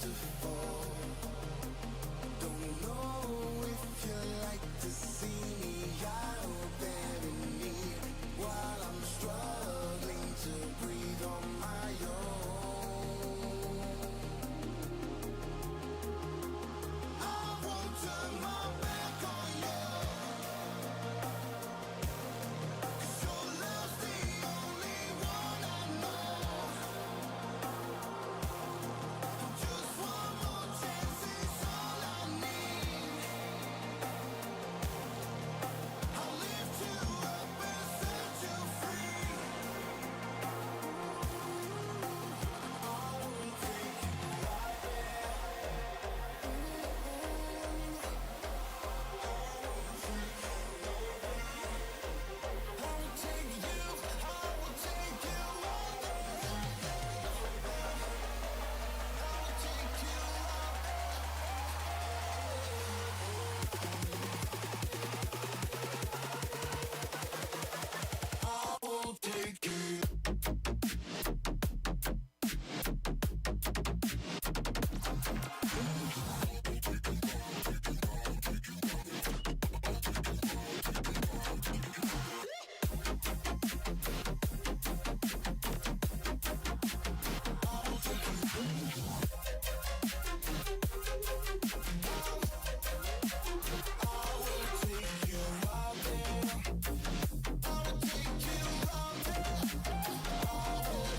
beautiful. Don't know if you like to see me out there in need while I'm struggling to breathe on my own. I won't turn my back on you, 'cause your love's the only one I know. Just one more chance is all I need. I'll lift you up and set you free. I will take you right there. I will take you, I will take you all there. I will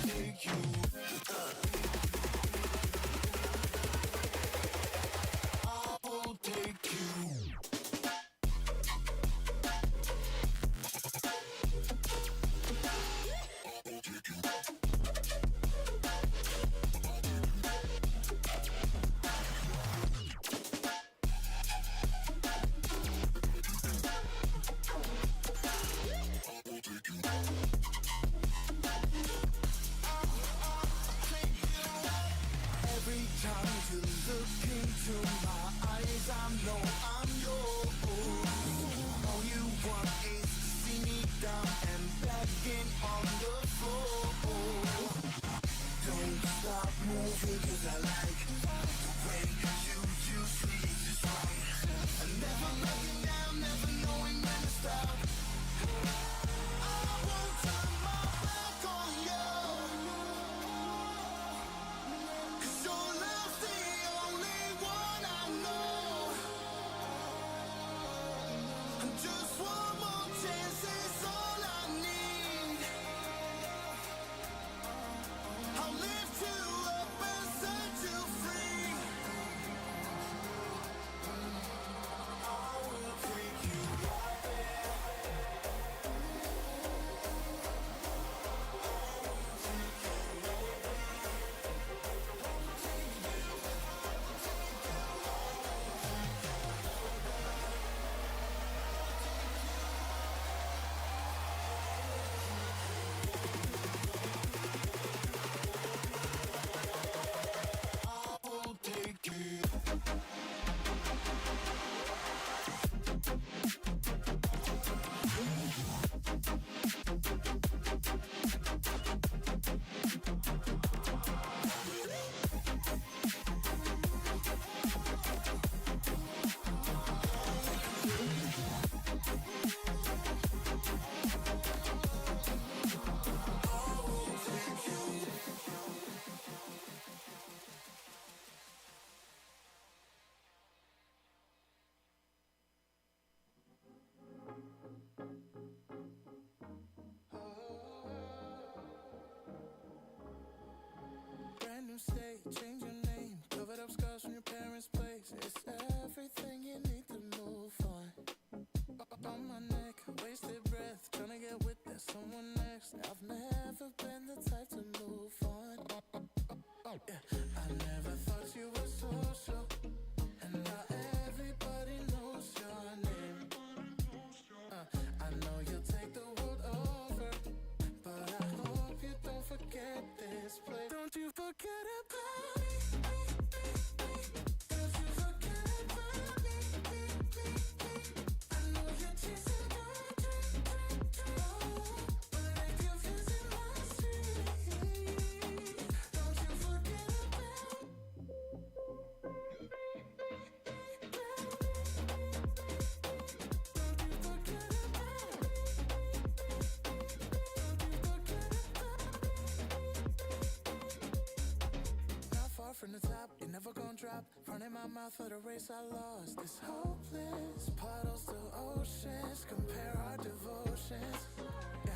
take you, I will take you. Every time you look into my eyes, I know I'm yours. All you want is to see me down and begging on the floor. Don't stop moving, 'cause I like the way you usually just right. I never let you down, never knowing when to stop. I won't turn my back on you, 'cause your love's the only one I know. And just one more chance is all I need. I'll lift you up and set you free. I will take you right there. I will take you. Brand new state, change your name. Covered up scars from your parents' place. It's everything you need to move on. On my neck, wasted breath, trying to get with that someone next. I've never been the type to move on. Yeah. I never thought you were social, and now everybody knows your name. I know you'll take the world over, but I hope you don't forget this place. Don't you forget about me. Don't you forget about me. I know you're chasing my dream. But if you're visiting my street, don't you forget about me. from the top, you're never gonna drop. Running my mouth for the race I lost. It's hopeless, puddles to oceans. Compare our devotions. Yeah,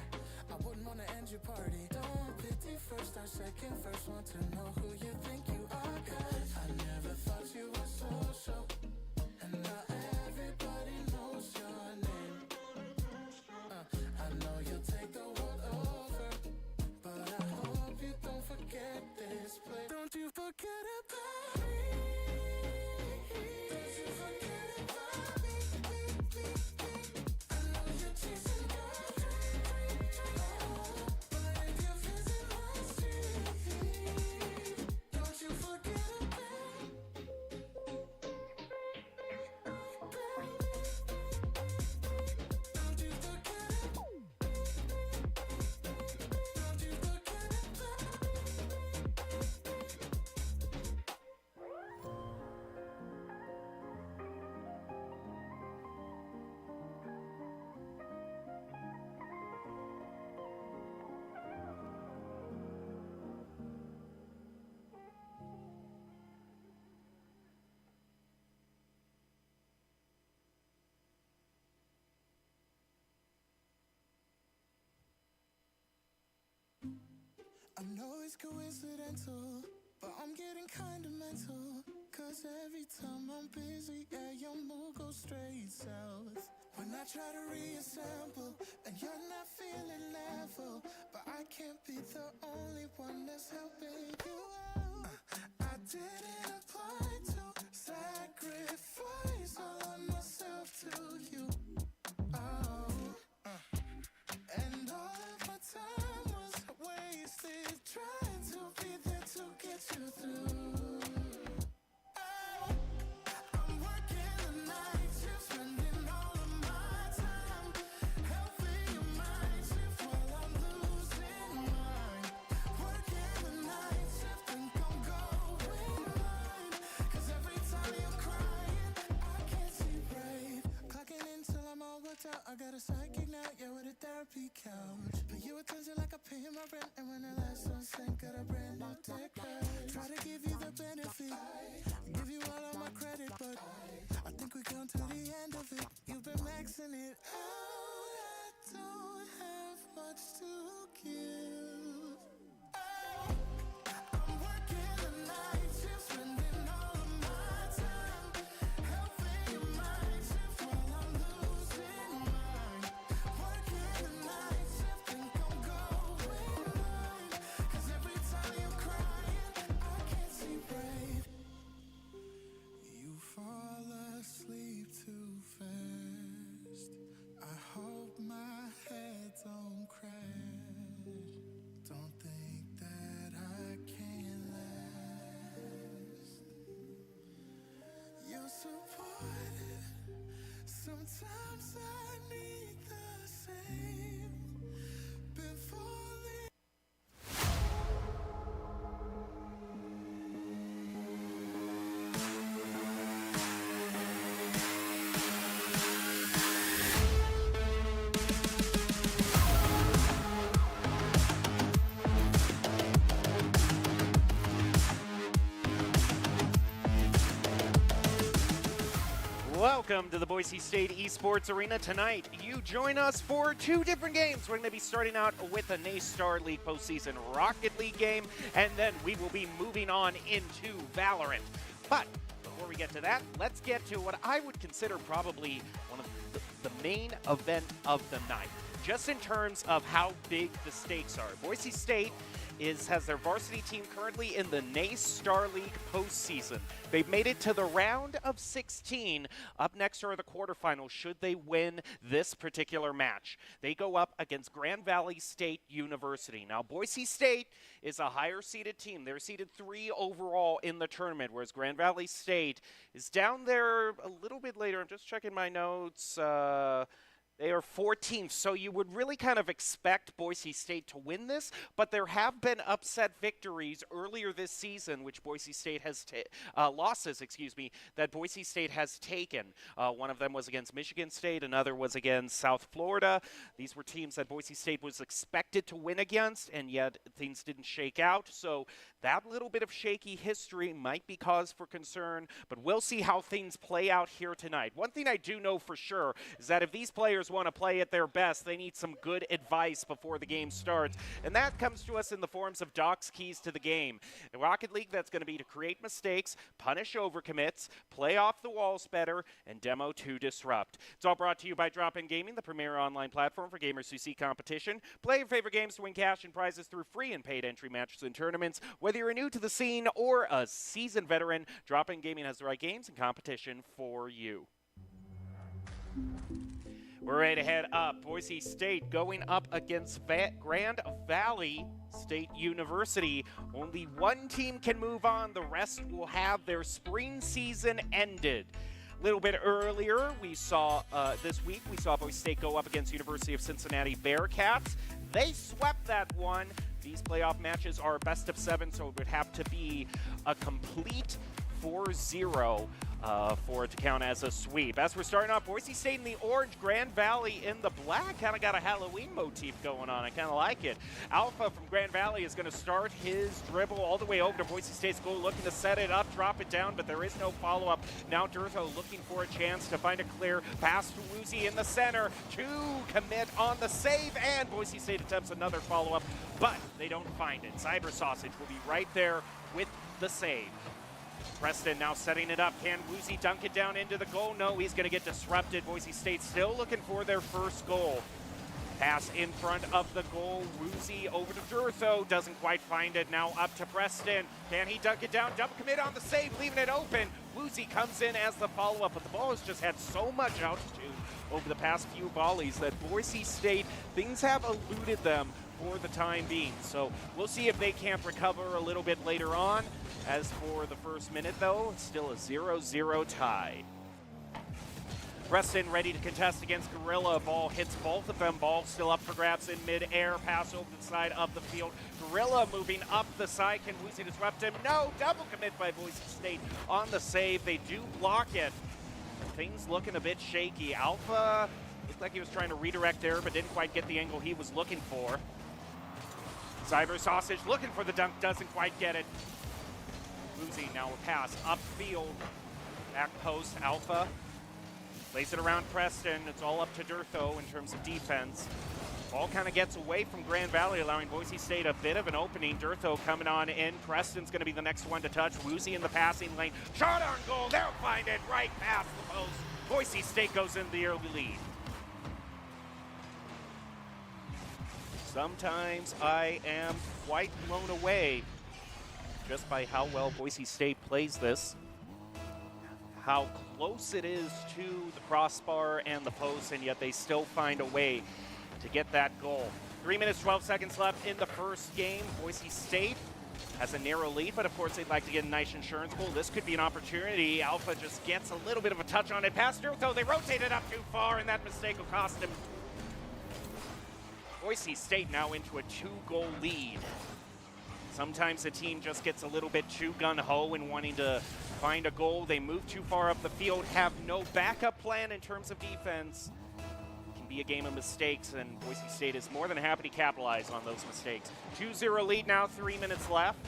I wouldn't wanna end your party. Don't pity first or second. First want to know who you think you are. Cause I never thought you were social. And now everybody knows your name. I know you'll take the world over, but I hope you don't forget this place. Don't you forget about me. Don't you forget about me. I know you're chasing your dream, but if you're facing my street, don't you forget about me. Don't you forget about me. Don't you forget about me. I know it's coincidental, but I'm getting kinda mental. Cause every time I'm busy, yeah, your mood goes straight south. When I try to reassemble, and you're not feeling level, but I can't be the only one that's helping you out. I didn't apply to sacrifice all of myself to you. Oh, and all of my time was wasted trying to be there to get you through. Oh, I'm working the night shift, spending all of my time helping your mind shift while I'm losing mine. Working the night shift, think I'm going blind. Cause every time you're crying, I can't see right. Clocking in till I'm all worked out. I got a psychic now, yeah, with a therapy couch. But you attention like I pay my rent. And when the last one sank, got a brand new tech. Try to give you the benefit, give you all of my credit, but I think we come to the end of it. You've been maxing it out. I don't have much to give. Oh, I'm working the night shift, spending all of my time helping your mind shift while I'm losing mine. Working the night shift, think I'm going blind. Cause every time you're crying, I can't see right. You fall asleep too fast. I hope my head don't crash. Don't think that I can last. You're supportive. Sometimes I need the same. Been falling. Welcome to the Boise State Esports Arena. Tonight, you join us for two different games. We're going to be starting out with a NACE Star League postseason Rocket League game, and then we will be moving on into Valorant. But before we get to that, let's get to what I would consider probably one of the main event of the night, just in terms of how big the stakes are. Boise State has their varsity team currently in the NACE Star League postseason. They've made it to the round of 16. Up next are the quarterfinals should they win this particular match. They go up against Grand Valley State University. Now, Boise State is a higher seeded team. They're seeded 3 overall in the tournament, whereas Grand Valley State is down there a little bit later. I'm just checking my notes. They are 14th, so you would really kind of expect Boise State to win this, but there have been upset victories earlier this season, which Boise State has losses, that Boise State has taken. One of them was against Michigan State, another was against South Florida. These were teams that Boise State was expected to win against, and yet things didn't shake out. So that little bit of shaky history might be cause for concern, but we'll see how things play out here tonight. One thing I do know for sure is that if these players want to play at their best, they need some good advice before the game starts, and that comes to us in the forms of Doc's keys to the game. In Rocket League, that's going to be to create mistakes, punish overcommits, play off the walls better, and demo to disrupt. It's all brought to you by Drop In Gaming, the premier online platform for gamers who seek competition. Play your favorite games to win cash and prizes through free and paid entry matches and tournaments. Whether you're new to the scene or a seasoned veteran, Drop In Gaming has the right games and competition for you. We're ready to head up. Boise State going up against Grand Valley State University. Only one team can move on. The rest will have their spring season ended. A little bit earlier, this week, we saw Boise State go up against University of Cincinnati Bearcats. They swept that one. These playoff matches are best of 7, so it would have to be a complete 4-0 for it to count as a sweep. As we're starting off, Boise State in the orange, Grand Valley in the black. Kind of got a Halloween motif going on. I kind of like it. Alpha from Grand Valley is going to start his dribble all the way over to Boise State's goal, looking to set it up, drop it down, but there is no follow-up. Now Durtho looking for a chance to find a clear pass to Woozy in the center to commit on the save, and Boise State attempts another follow-up, but they don't find it. Cyber Sausage will be right there with the save. Preston now setting it up. Can Woozy dunk it down into the goal? No, he's going to get disrupted. Boise State still looking for their first goal. Pass in front of the goal. Woozy over to Durtho. Doesn't quite find it. Now up to Preston. Can he dunk it down? Double commit on the save, leaving it open. Woozy comes in as the follow-up, but the ball has just had so much altitude over the past few volleys that Boise State, things have eluded them for the time being. So we'll see if they can't recover a little bit later on. As for the first minute, though, it's still a 0-0 tie. Preston ready to contest against Gorilla. Ball hits both of them. Ball still up for grabs in mid-air. Pass over the side of the field. Gorilla moving up the side. Can Woozy disrupt him? No! Double commit by Boise State on the save. They do block it. Things looking a bit shaky. Alpha looked like he was trying to redirect there, but didn't quite get the angle he was looking for. Cyber Sausage looking for the dunk. Doesn't quite get it. Woozy now a pass upfield. Back post. Alpha lays it around Preston. It's all up to Durtho in terms of defense. Ball kind of gets away from Grand Valley, allowing Boise State a bit of an opening. Durtho coming on in. Preston's going to be the next one to touch. Woozy in the passing lane. Shot on goal. They'll find it right past the post. Boise State goes in the early lead. Sometimes I am quite blown away just by how well Boise State plays this. How close it is to the crossbar and the post, and yet they still find a way to get that goal. 3 minutes, 12 seconds left in the first game. Boise State has a narrow lead, but of course they'd like to get a nice insurance goal. This could be an opportunity. Alpha just gets a little bit of a touch on it. Past Durtho, they rotate it up too far, and that mistake will cost him. Boise State now into a 2-goal lead. Sometimes the team just gets a little bit too gung-ho in wanting to find a goal. They move too far up the field, have no backup plan in terms of defense. It can be a game of mistakes, and Boise State is more than happy to capitalize on those mistakes. 2-0 lead now, 3 minutes left.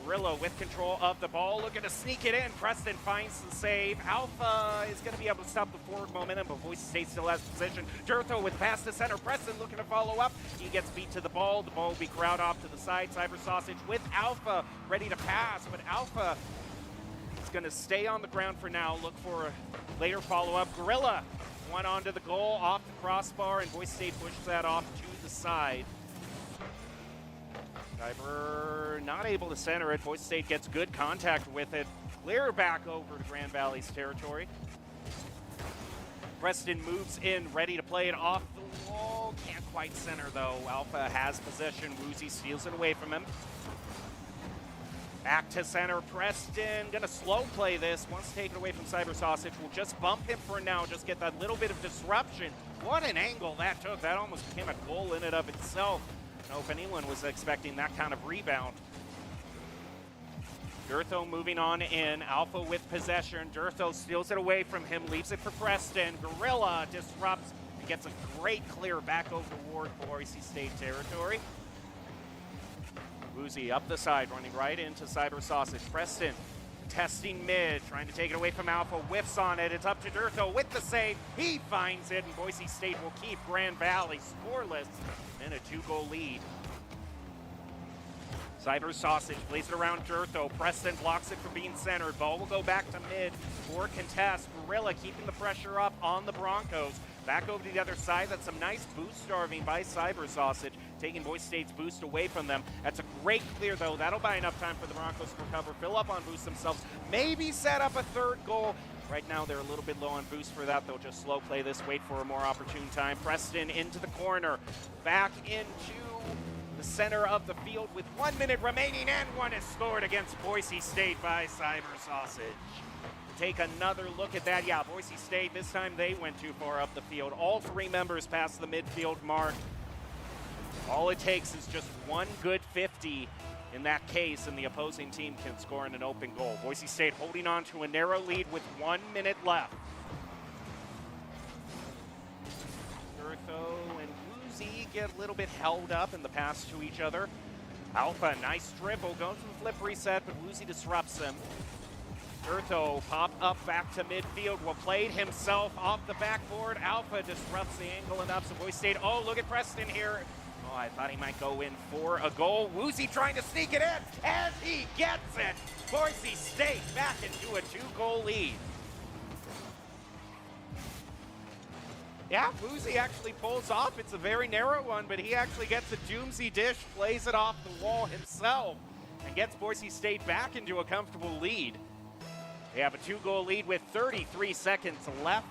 Gorilla with control of the ball, looking to sneak it in. Preston finds the save. Alpha is going to be able to stop the forward momentum, but Boise State still has possession. Durtho with pass to center. Preston looking to follow up. He gets beat to the ball. The ball will be corralled off to the side. Cyber Sausage with Alpha ready to pass, but Alpha is going to stay on the ground for now. Look for a later follow-up. Gorilla one onto the goal, off the crossbar, and Boise State pushes that off to the side. Cyber not able to center it. Boise State gets good contact with it. Clear back over to Grand Valley's territory. Preston moves in, ready to play it off the wall. Can't quite center, though. Alpha has possession. Woozy steals it away from him. Back to center, Preston, gonna slow play this. Once taken away from Cyber Sausage, we'll just bump him for now, just get that little bit of disruption. What an angle that took. That almost became a goal in and of itself. I don't know if anyone was expecting that kind of rebound. Durtho moving on in, Alpha with possession. Durtho steals it away from him, leaves it for Preston. Gorilla disrupts and gets a great clear back over toward Boise State territory. Woozy up the side, running right into Cyber Sausage. Preston testing mid, trying to take it away from Alpha, whiffs on it. It's up to Durtho with the save. He finds it, and Boise State will keep Grand Valley scoreless and a 2-goal lead. Cyber Sausage plays it around Durtho. Preston blocks it from being centered. Ball will go back to mid for contest. Gorilla keeping the pressure up on the Broncos. Back over to the other side. That's some nice boost starving by Cyber Sausage, taking Boise State's boost away from them. That's a great clear, though. That'll buy enough time for the Broncos to recover, fill up on boost themselves, maybe set up a third goal. Right now, they're a little bit low on boost for that. They'll just slow play this, wait for a more opportune time. Preston into the corner, back into the center of the field with 1 minute remaining, and one is scored against Boise State by Cyber Sausage. Take another look at that. Yeah, Boise State, this time they went too far up the field. All three members past the midfield mark. All it takes is just one good 50 in that case, and the opposing team can score in an open goal. Boise State holding on to a narrow lead with 1 minute left. Durtho and Woozy get a little bit held up in the pass to each other. Alpha, nice dribble, goes to the flip reset, but Woozy disrupts him. Durtho pop up back to midfield, will play it himself off the backboard. Alpha disrupts the angle enough, so Boise State, oh, look at Preston here. Oh, I thought he might go in for a goal. Woozy trying to sneak it in, and he gets it. Boise State back into a 2-goal lead. Yeah, Woozy actually pulls off. It's a very narrow one, but he actually gets a doomsy dish, plays it off the wall himself, and gets Boise State back into a comfortable lead. They have a 2-goal lead with 33 seconds left.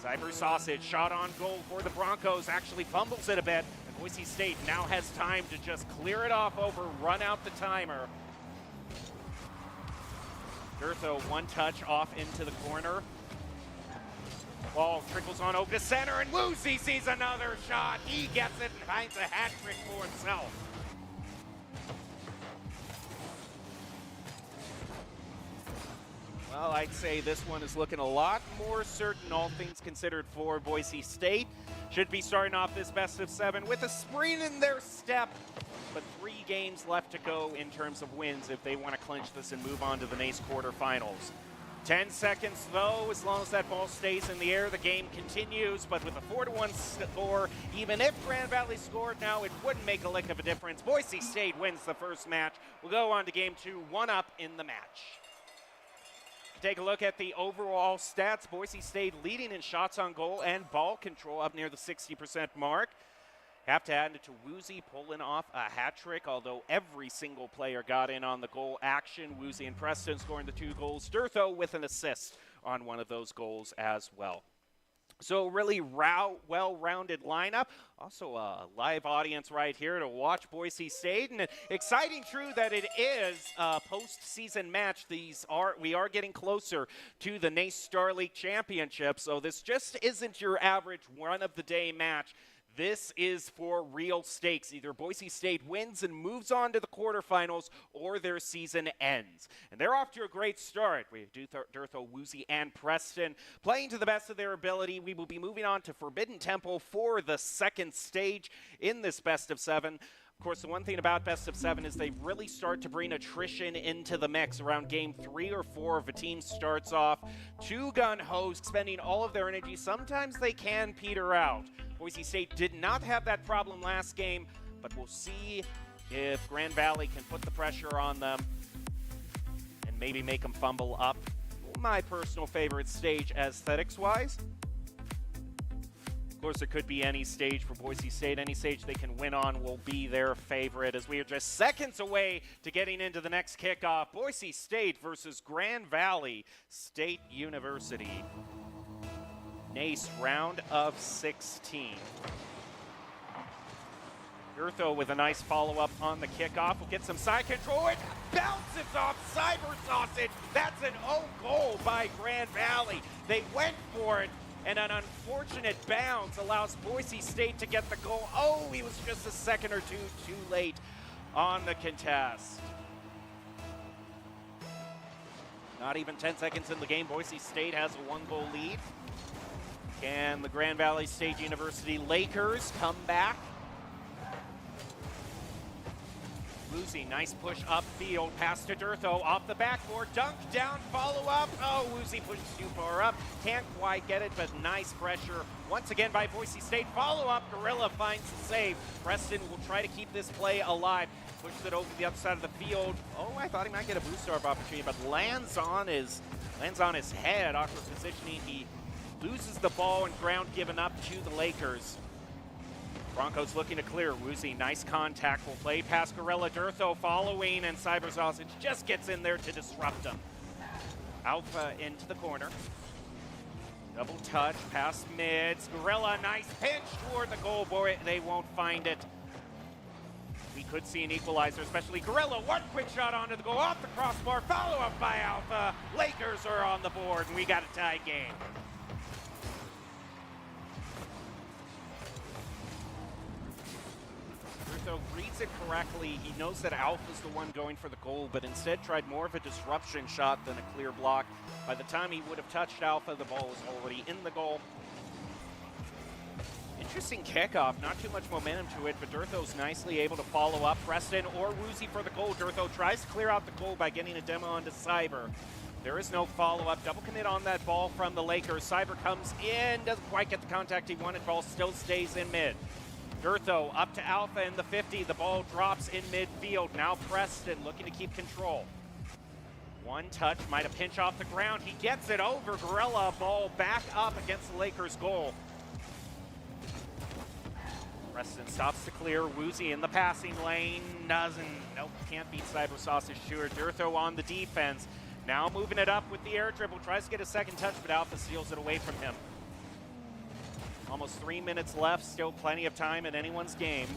Cyber Sausage shot on goal for the Broncos, actually fumbles it a bit, and Boise State now has time to just clear it off over, run out the timer. Durtho, one touch off into the corner. Ball trickles on over to center, and Woozy sees another shot. He gets it and finds a hat trick for himself. Well, I'd say this one is looking a lot more certain, all things considered, for Boise State. Should be starting off this best of 7 with a spring in their step, but 3 games left to go in terms of wins if they want to clinch this and move on to the NACE quarterfinals. 10 seconds, though, as long as that ball stays in the air, the game continues, but with a 4-1 score, even if Grand Valley scored now, it wouldn't make a lick of a difference. Boise State wins the first match. We'll go on to game 2, 1-up in the match. Take a look at the overall stats. Boise State leading in shots on goal and ball control up near the 60% mark. Have to add it to Woozy pulling off a hat trick, although every single player got in on the goal action. Woozy and Preston scoring the 2 goals. Durtho with an assist on one of those goals as well. So really well-rounded lineup. Also a live audience right here to watch Boise State. And exciting, true, that it is a postseason match. We are getting closer to the NACE Star League Championship. So this just isn't your average run-of-the-day match. This is for real stakes. Either Boise State wins and moves on to the quarterfinals, or their season ends. And they're off to a great start. We have Durtho, Woozy, and Preston playing to the best of their ability. We will be moving on to Forbidden Temple for the second stage in this best of 7. Of course, the one thing about best of 7 is they really start to bring attrition into the mix around game 3 or 4 if a team starts off too gun-ho, spending all of their energy. Sometimes they can peter out. Boise State did not have that problem last game, but we'll see if Grand Valley can put the pressure on them and maybe make them fumble up. My personal favorite stage aesthetics-wise. Of course, it could be any stage for Boise State. Any stage they can win on will be their favorite, as we are just seconds away to getting into the next kickoff. Boise State versus Grand Valley State University. NACE round of 16. Durtho with a nice follow-up on the kickoff. We'll get some side control. It bounces off Cyber Sausage. That's an own goal by Grand Valley. They went for it, and an unfortunate bounce allows Boise State to get the goal. Oh, he was just a second or two too late on the contest. Not even 10 seconds in the game, Boise State has a 1-goal lead. Can the Grand Valley State University Lakers come back? Woozy, nice push upfield, pass to Durtho, off the backboard, dunk down, follow up. Oh, Woozy pushes too far up, can't quite get it, but nice pressure once again by Boise State. Follow up, Gorilla finds the save. Preston will try to keep this play alive. Pushes it over the other side of the field. Oh, I thought he might get a boost off opportunity, but lands on his head. Awkward positioning. He loses the ball and ground given up to the Lakers. Broncos looking to clear. Woozy, nice contact. Will play past Gorilla. Durtho following, and Cyber Sausage just gets in there to disrupt him. Alpha into the corner. Double touch, past mids. Gorilla, nice pinch toward the goal. Boy, they won't find it. We could see an equalizer, especially Gorilla. One quick shot onto the goal, off the crossbar, follow up by Alpha. Lakers are on the board, and we got a tie game. Durtho reads it correctly. He knows that Alpha's the one going for the goal, but instead tried more of a disruption shot than a clear block. By the time he would have touched Alpha, the ball was already in the goal. Interesting kickoff, not too much momentum to it, but Durtho's nicely able to follow up. Preston or Woozy for the goal. Durtho tries to clear out the goal by getting a demo onto Cyber. There is no follow-up. Double commit on that ball from the Lakers. Cyber comes in, doesn't quite get the contact he wanted. Ball still stays in mid. Durtho up to Alpha in the 50. The ball drops in midfield. Now Preston looking to keep control. One touch, might have pinch off the ground. He gets it over. Gorilla, ball back up against the Lakers' goal. Preston stops to clear. Woozy in the passing lane. Nope, can't beat Cyber Sausage Stewart. Durtho on the defense. Now moving it up with the air dribble. Tries to get a second touch, but Alpha steals it away from him. Almost 3 minutes left. Still plenty of time in anyone's game.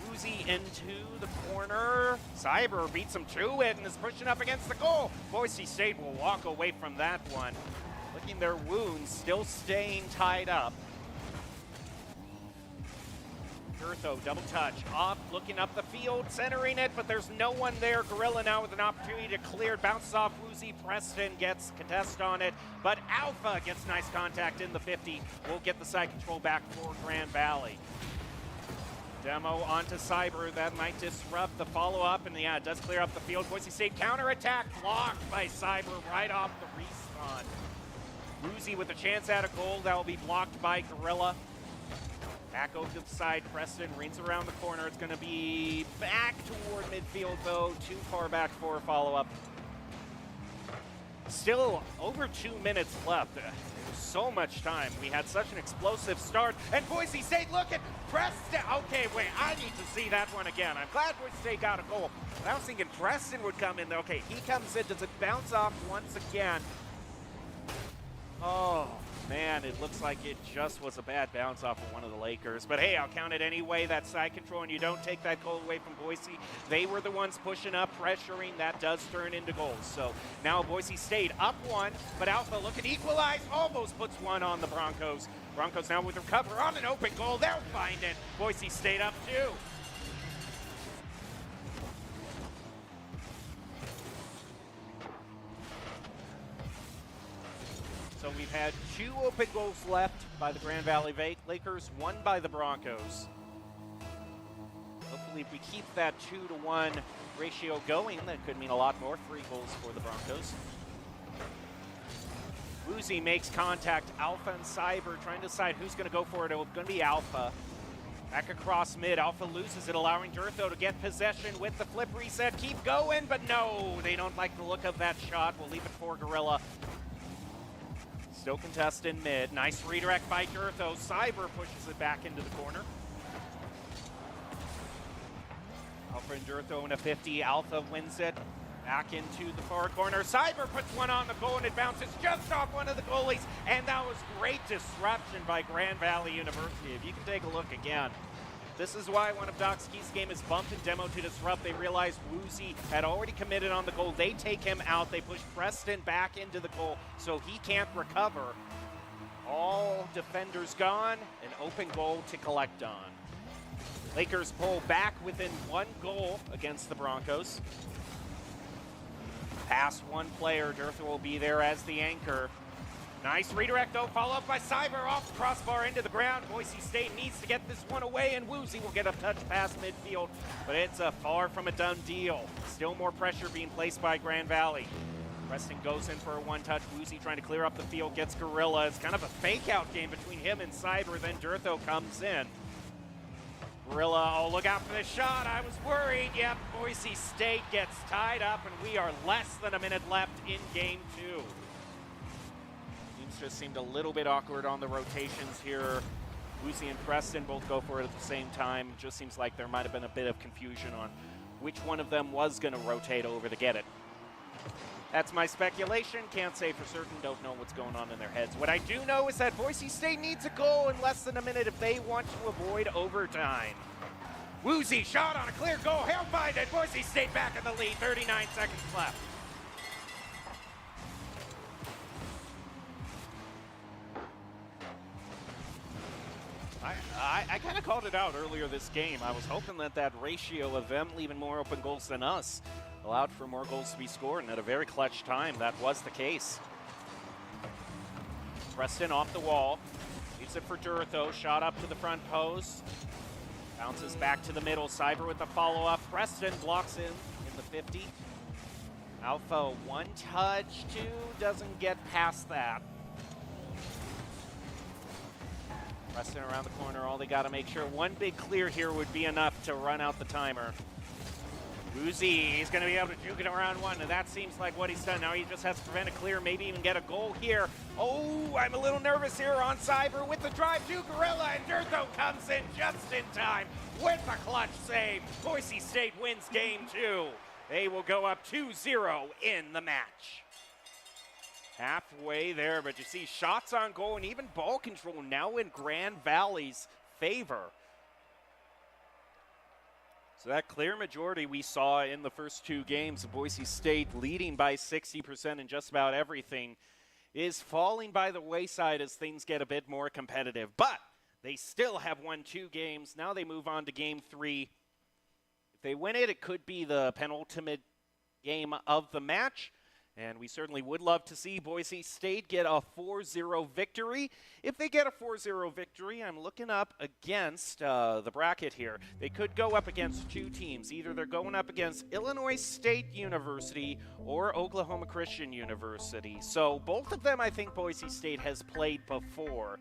Woozy into the corner. Cyber beats him to it and is pushing up against the goal. Boise State will walk away from that one. Licking their wounds, still staying tied up. Durtho, double touch, off, looking up the field, centering it, but there's no one there. Gorilla now with an opportunity to clear, bounces off Woozy. Preston gets contest on it, but Alpha gets nice contact in the 50. We'll get the side control back for Grand Valley. Demo onto Cyber, that might disrupt the follow-up, and yeah, it does clear up the field. Boise State counterattack, blocked by Cyber right off the respawn. Woozy with a chance at a goal, that will be blocked by Gorilla. Back over to the side, Preston rings around the corner. It's going to be back toward midfield, though. Too far back for a follow-up. Still over 2 minutes left. So much time. We had such an explosive start. And Boise State, look at Preston. Okay, wait, I need to see that one again. I'm glad Boise State got a goal. But I was thinking Preston would come in. Okay, he comes in. Does it bounce off once again? Oh, man, it looks like it just was a bad bounce off of one of the Lakers. But hey, I'll count it anyway. That side control, and you don't take that goal away from Boise. They were the ones pushing up, pressuring. That does turn into goals. So now Boise State up one, but Alpha looking to equalize. Almost puts one on the Broncos. Broncos now with their cover on an open goal. They'll find it. Boise State up two. So we've had 2 open goals left by the Grand Valley Lakers, 1 by the Broncos. Hopefully if we keep that 2-to-1 ratio going, that could mean a lot more free goals for the Broncos. Woozy makes contact. Alpha and Cyber trying to decide who's going to go for it. It's going to be Alpha. Back across mid. Alpha loses it, allowing Durtho to get possession with the flip reset. Keep going, but no, they don't like the look of that shot. We'll leave it for Gorilla. Still contest in mid. Nice redirect by Durtho. Cyber pushes it back into the corner. Alpha and Durtho in a 50. Alpha wins it. Back into the far corner. Cyber puts one on the goal, and it bounces just off one of the goalies. And that was great disruption by Grand Valley University. If you can take a look again. This is why one of Doxkey's game is bumped and demo to disrupt. They realized Woozy had already committed on the goal. They take him out. They push Preston back into the goal so he can't recover. All defenders gone, an open goal to collect on. Lakers pull back within 1 goal against the Broncos. Pass one player, Durtha will be there as the anchor. Nice redirect though, followed up by Cyber off the crossbar into the ground. Boise State needs to get this one away, and Woozy will get a touch past midfield, but it's far from a done deal. Still more pressure being placed by Grand Valley. Preston goes in for a one-touch. Woozy trying to clear up the field, gets Gorilla. It's kind of a fake-out game between him and Cyber, then Durtha comes in. Gorilla, oh, look out for this shot. I was worried. Yep, Boise State gets tied up, and we are less than a minute left in game 2. Just seemed a little bit awkward on the rotations here. Woozy and Preston both go for it at the same time. Just seems like there might have been a bit of confusion on which one of them was going to rotate over to get it. That's my speculation. Can't say for certain. Don't know what's going on in their heads. What I do know is that Boise State needs a goal in less than a minute if they want to avoid overtime. Woozy shot on a clear goal. He'll find it. Boise State back in the lead. 39 seconds left. I kind of called it out earlier this game. I was hoping that that ratio of them leaving more open goals than us allowed for more goals to be scored, and at a very clutch time, that was the case. Preston off the wall. Leaves it for Durtha. Shot up to the front post. Bounces back to the middle. Cyber with the follow-up. Preston blocks in the 50. Alpha one touch, 2. Doesn't get past that. Preston around the corner, all they got to make sure one big clear here would be enough to run out the timer. Woozy is going to be able to juke it around one, and that seems like what he's done. Now he just has to prevent a clear, maybe even get a goal here. Oh, I'm a little nervous here on Cyber with the drive to Gorilla, and Durtha comes in just in time with a clutch save. Boise State wins game 2. They will go up 2-0 in the match. Halfway there, but you see shots on goal and even ball control now in Grand Valley's favor. So that clear majority we saw in the first 2 games of Boise State leading by 60% in just about everything is falling by the wayside as things get a bit more competitive. But they still have won 2 games. Now they move on to game 3. If they win it, it could be the penultimate game of the match. And we certainly would love to see Boise State get a 4-0 victory. If they get a 4-0 victory, I'm looking up against the bracket here. They could go up against 2 teams. Either they're going up against Illinois State University or Oklahoma Christian University. So both of them I think Boise State has played before.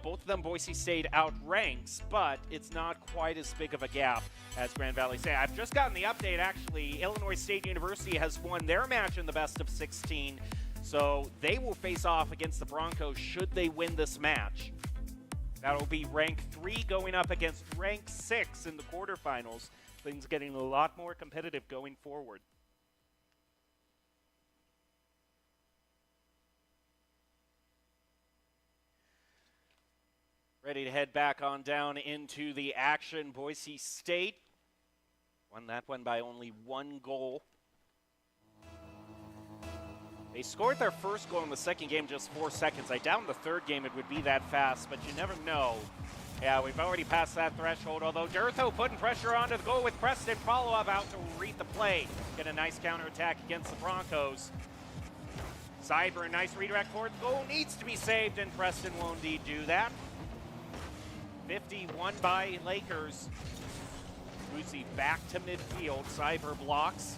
Both of them Boise State outranks, but it's not quite as big of a gap as Grand Valley say. I've just gotten the update, actually. Illinois State University has won their match in the best of 16, so they will face off against the Broncos should they win this match. That'll be rank 3 going up against rank 6 in the quarterfinals. Things getting a lot more competitive going forward. Ready to head back on down into the action. Boise State won that one by only 1 goal. They scored their first goal in the second game just 4 seconds. I doubt in the third game it would be that fast, but you never know. Yeah, we've already passed that threshold, although Durtha putting pressure onto the goal with Preston. Follow-up out to read the play. Get a nice counterattack against the Broncos. Cyber, a nice redirect forward. The goal needs to be saved, and Preston will indeed do that. 51 by Lakers. Woozy back to midfield. Cyber blocks.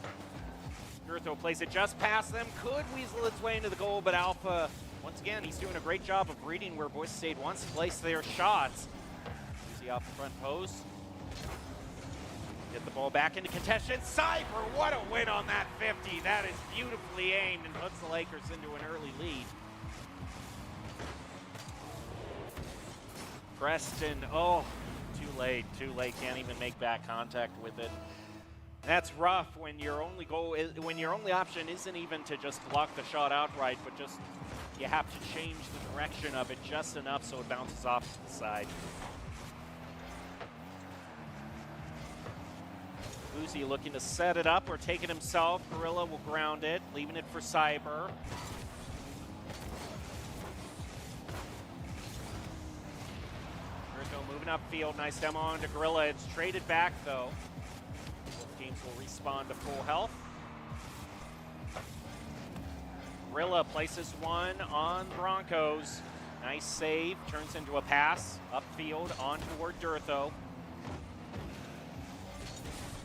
Durtha plays it just past them. Could weasel its way into the goal, but Alpha, once again, he's doing a great job of reading where Boise State wants to place their shots. Woozy off the front post. Get the ball back into contention. Cyber, what a win on that 50. That is beautifully aimed and puts the Lakers into an early lead. Preston, oh, too late, can't even make back contact with it. That's rough when your only goal is, when your only option isn't even to just block the shot outright, but just you have to change the direction of it just enough so it bounces off to the side. Uzi looking to set it up or take it himself. Gorilla will ground it, leaving it for Cyber. Durtho moving upfield, nice demo onto Gorilla. It's traded back though. Both teams will respawn to full health. Gorilla places one on Broncos. Nice save, turns into a pass, upfield, on toward Durtho.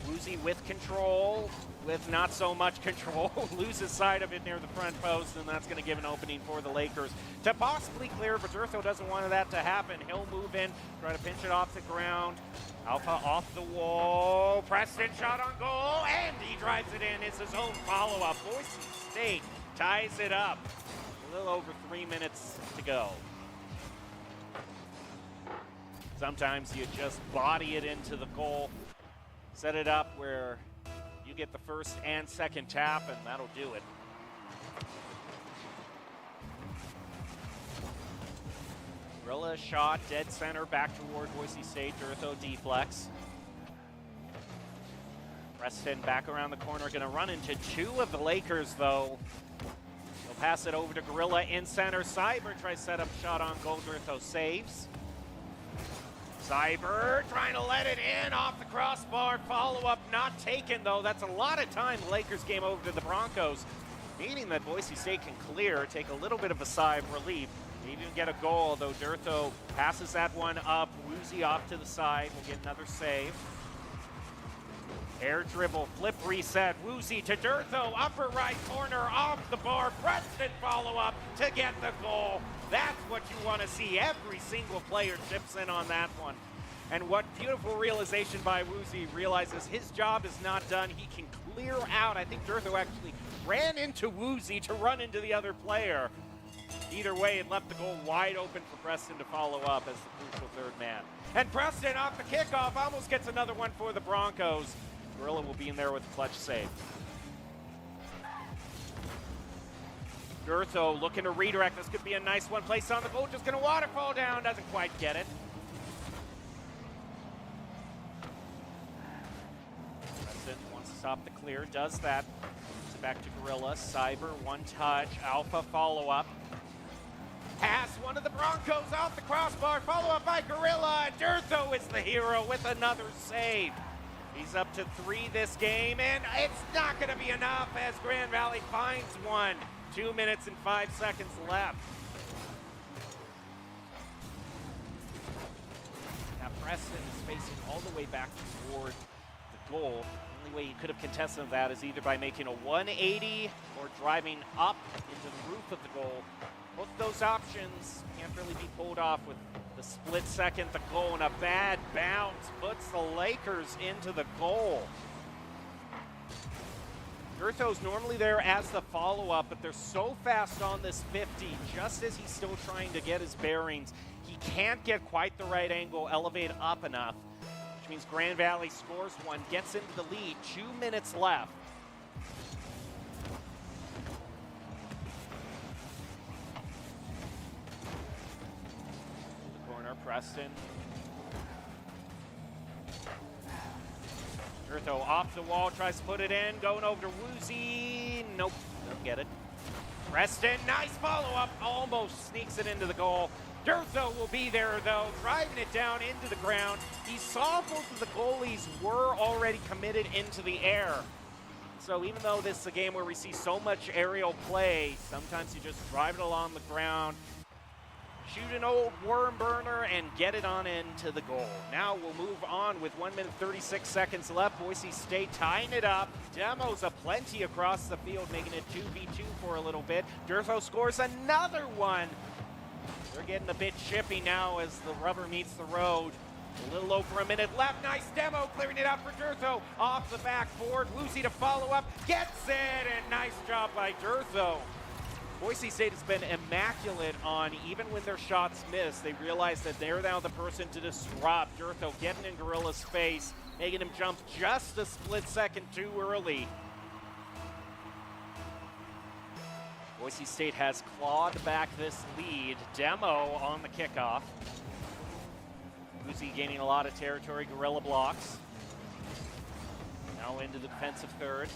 Uzi with control, with not so much control, loses sight of it near the front post, and that's going to give an opening for the Lakers to possibly clear, but Durtho doesn't want that to happen. He'll move in, try to pinch it off the ground. Alpha off the wall, Preston shot on goal, and he drives it in. It's his own follow-up. Boise State ties it up. A little over 3 minutes to go. Sometimes you just body it into the goal. Set it up where you get the first and second tap, and that'll do it. Gorilla shot, dead center, back toward Boise State. Durtho deflex. Preston back around the corner, gonna run into two of the Lakers though. They'll pass it over to Gorilla in center. Cyber tries set up shot on goal. Durtho saves. Cyber trying to let it in off the crossbar. Follow-up not taken, though. That's a lot of time the Lakers game over to the Broncos, meaning that Boise State can clear, take a little bit of a sigh of relief, maybe even get a goal, though Durtho passes that one up. Woozy off to the side. We'll get another save. Air dribble, flip reset. Woozy to Durtho, upper right corner, off the bar. Preston follow-up to get the goal. That's what you want to see. Every single player chips in on that one. And what beautiful realization by Woozy, realizes his job is not done. He can clear out. I think Durtho actually ran into Woozy to run into the other player. Either way, it left the goal wide open for Preston to follow up as the crucial third man. And Preston off the kickoff almost gets another one for the Broncos. Gorilla will be in there with a clutch save. Durtho looking to redirect. This could be a nice one. Placed on the goal, just going to waterfall down. Doesn't quite get it. Preston wants to stop the clear. Does that. Moves it back to Gorilla. Cyber, one touch. Alpha follow-up. Pass one of the Broncos off the crossbar. Follow-up by Gorilla. Durtho is the hero with another save. He's up to 3 this game, and it's not going to be enough as Grand Valley finds one. 2 minutes and 5 seconds left. Now Preston is facing all the way back toward the goal. The only way you could have contested that is either by making a 180 or driving up into the roof of the goal. Both of those options can't really be pulled off with the split second, the goal, and a bad bounce puts the Lakers into the goal. Durtho's normally there as the follow-up, but they're so fast on this 50, just as he's still trying to get his bearings. He can't get quite the right angle, elevate up enough, which means Grand Valley scores one, gets into the lead, 2 minutes left. The corner, Preston. Durtho off the wall, tries to put it in, going over to Woozy. Nope, don't get it. Preston, nice follow-up, almost sneaks it into the goal. Durtho will be there, though, driving it down into the ground. He saw both of the goalies were already committed into the air. So even though this is a game where we see so much aerial play, sometimes you just drive it along the ground, shoot an old worm burner, and get it on into the goal. Now we'll move on with 1 minute 36 seconds left. Boise State tying it up. Demos aplenty across the field, making it 2v2 for a little bit. Durtho scores another one. They're getting a bit chippy now as the rubber meets the road. A little over a minute left. Nice demo, clearing it out for Durtho. Off the backboard, Woozy to follow up. Gets it, and nice job by Durtho. Boise State has been immaculate on, even when their shots miss, they realize that they're now the person to disrupt. Durtho getting in Gorilla's face, making him jump just a split second too early. Boise State has clawed back this lead. Demo on the kickoff. Woozy gaining a lot of territory, Gorilla blocks. Now into the defensive third.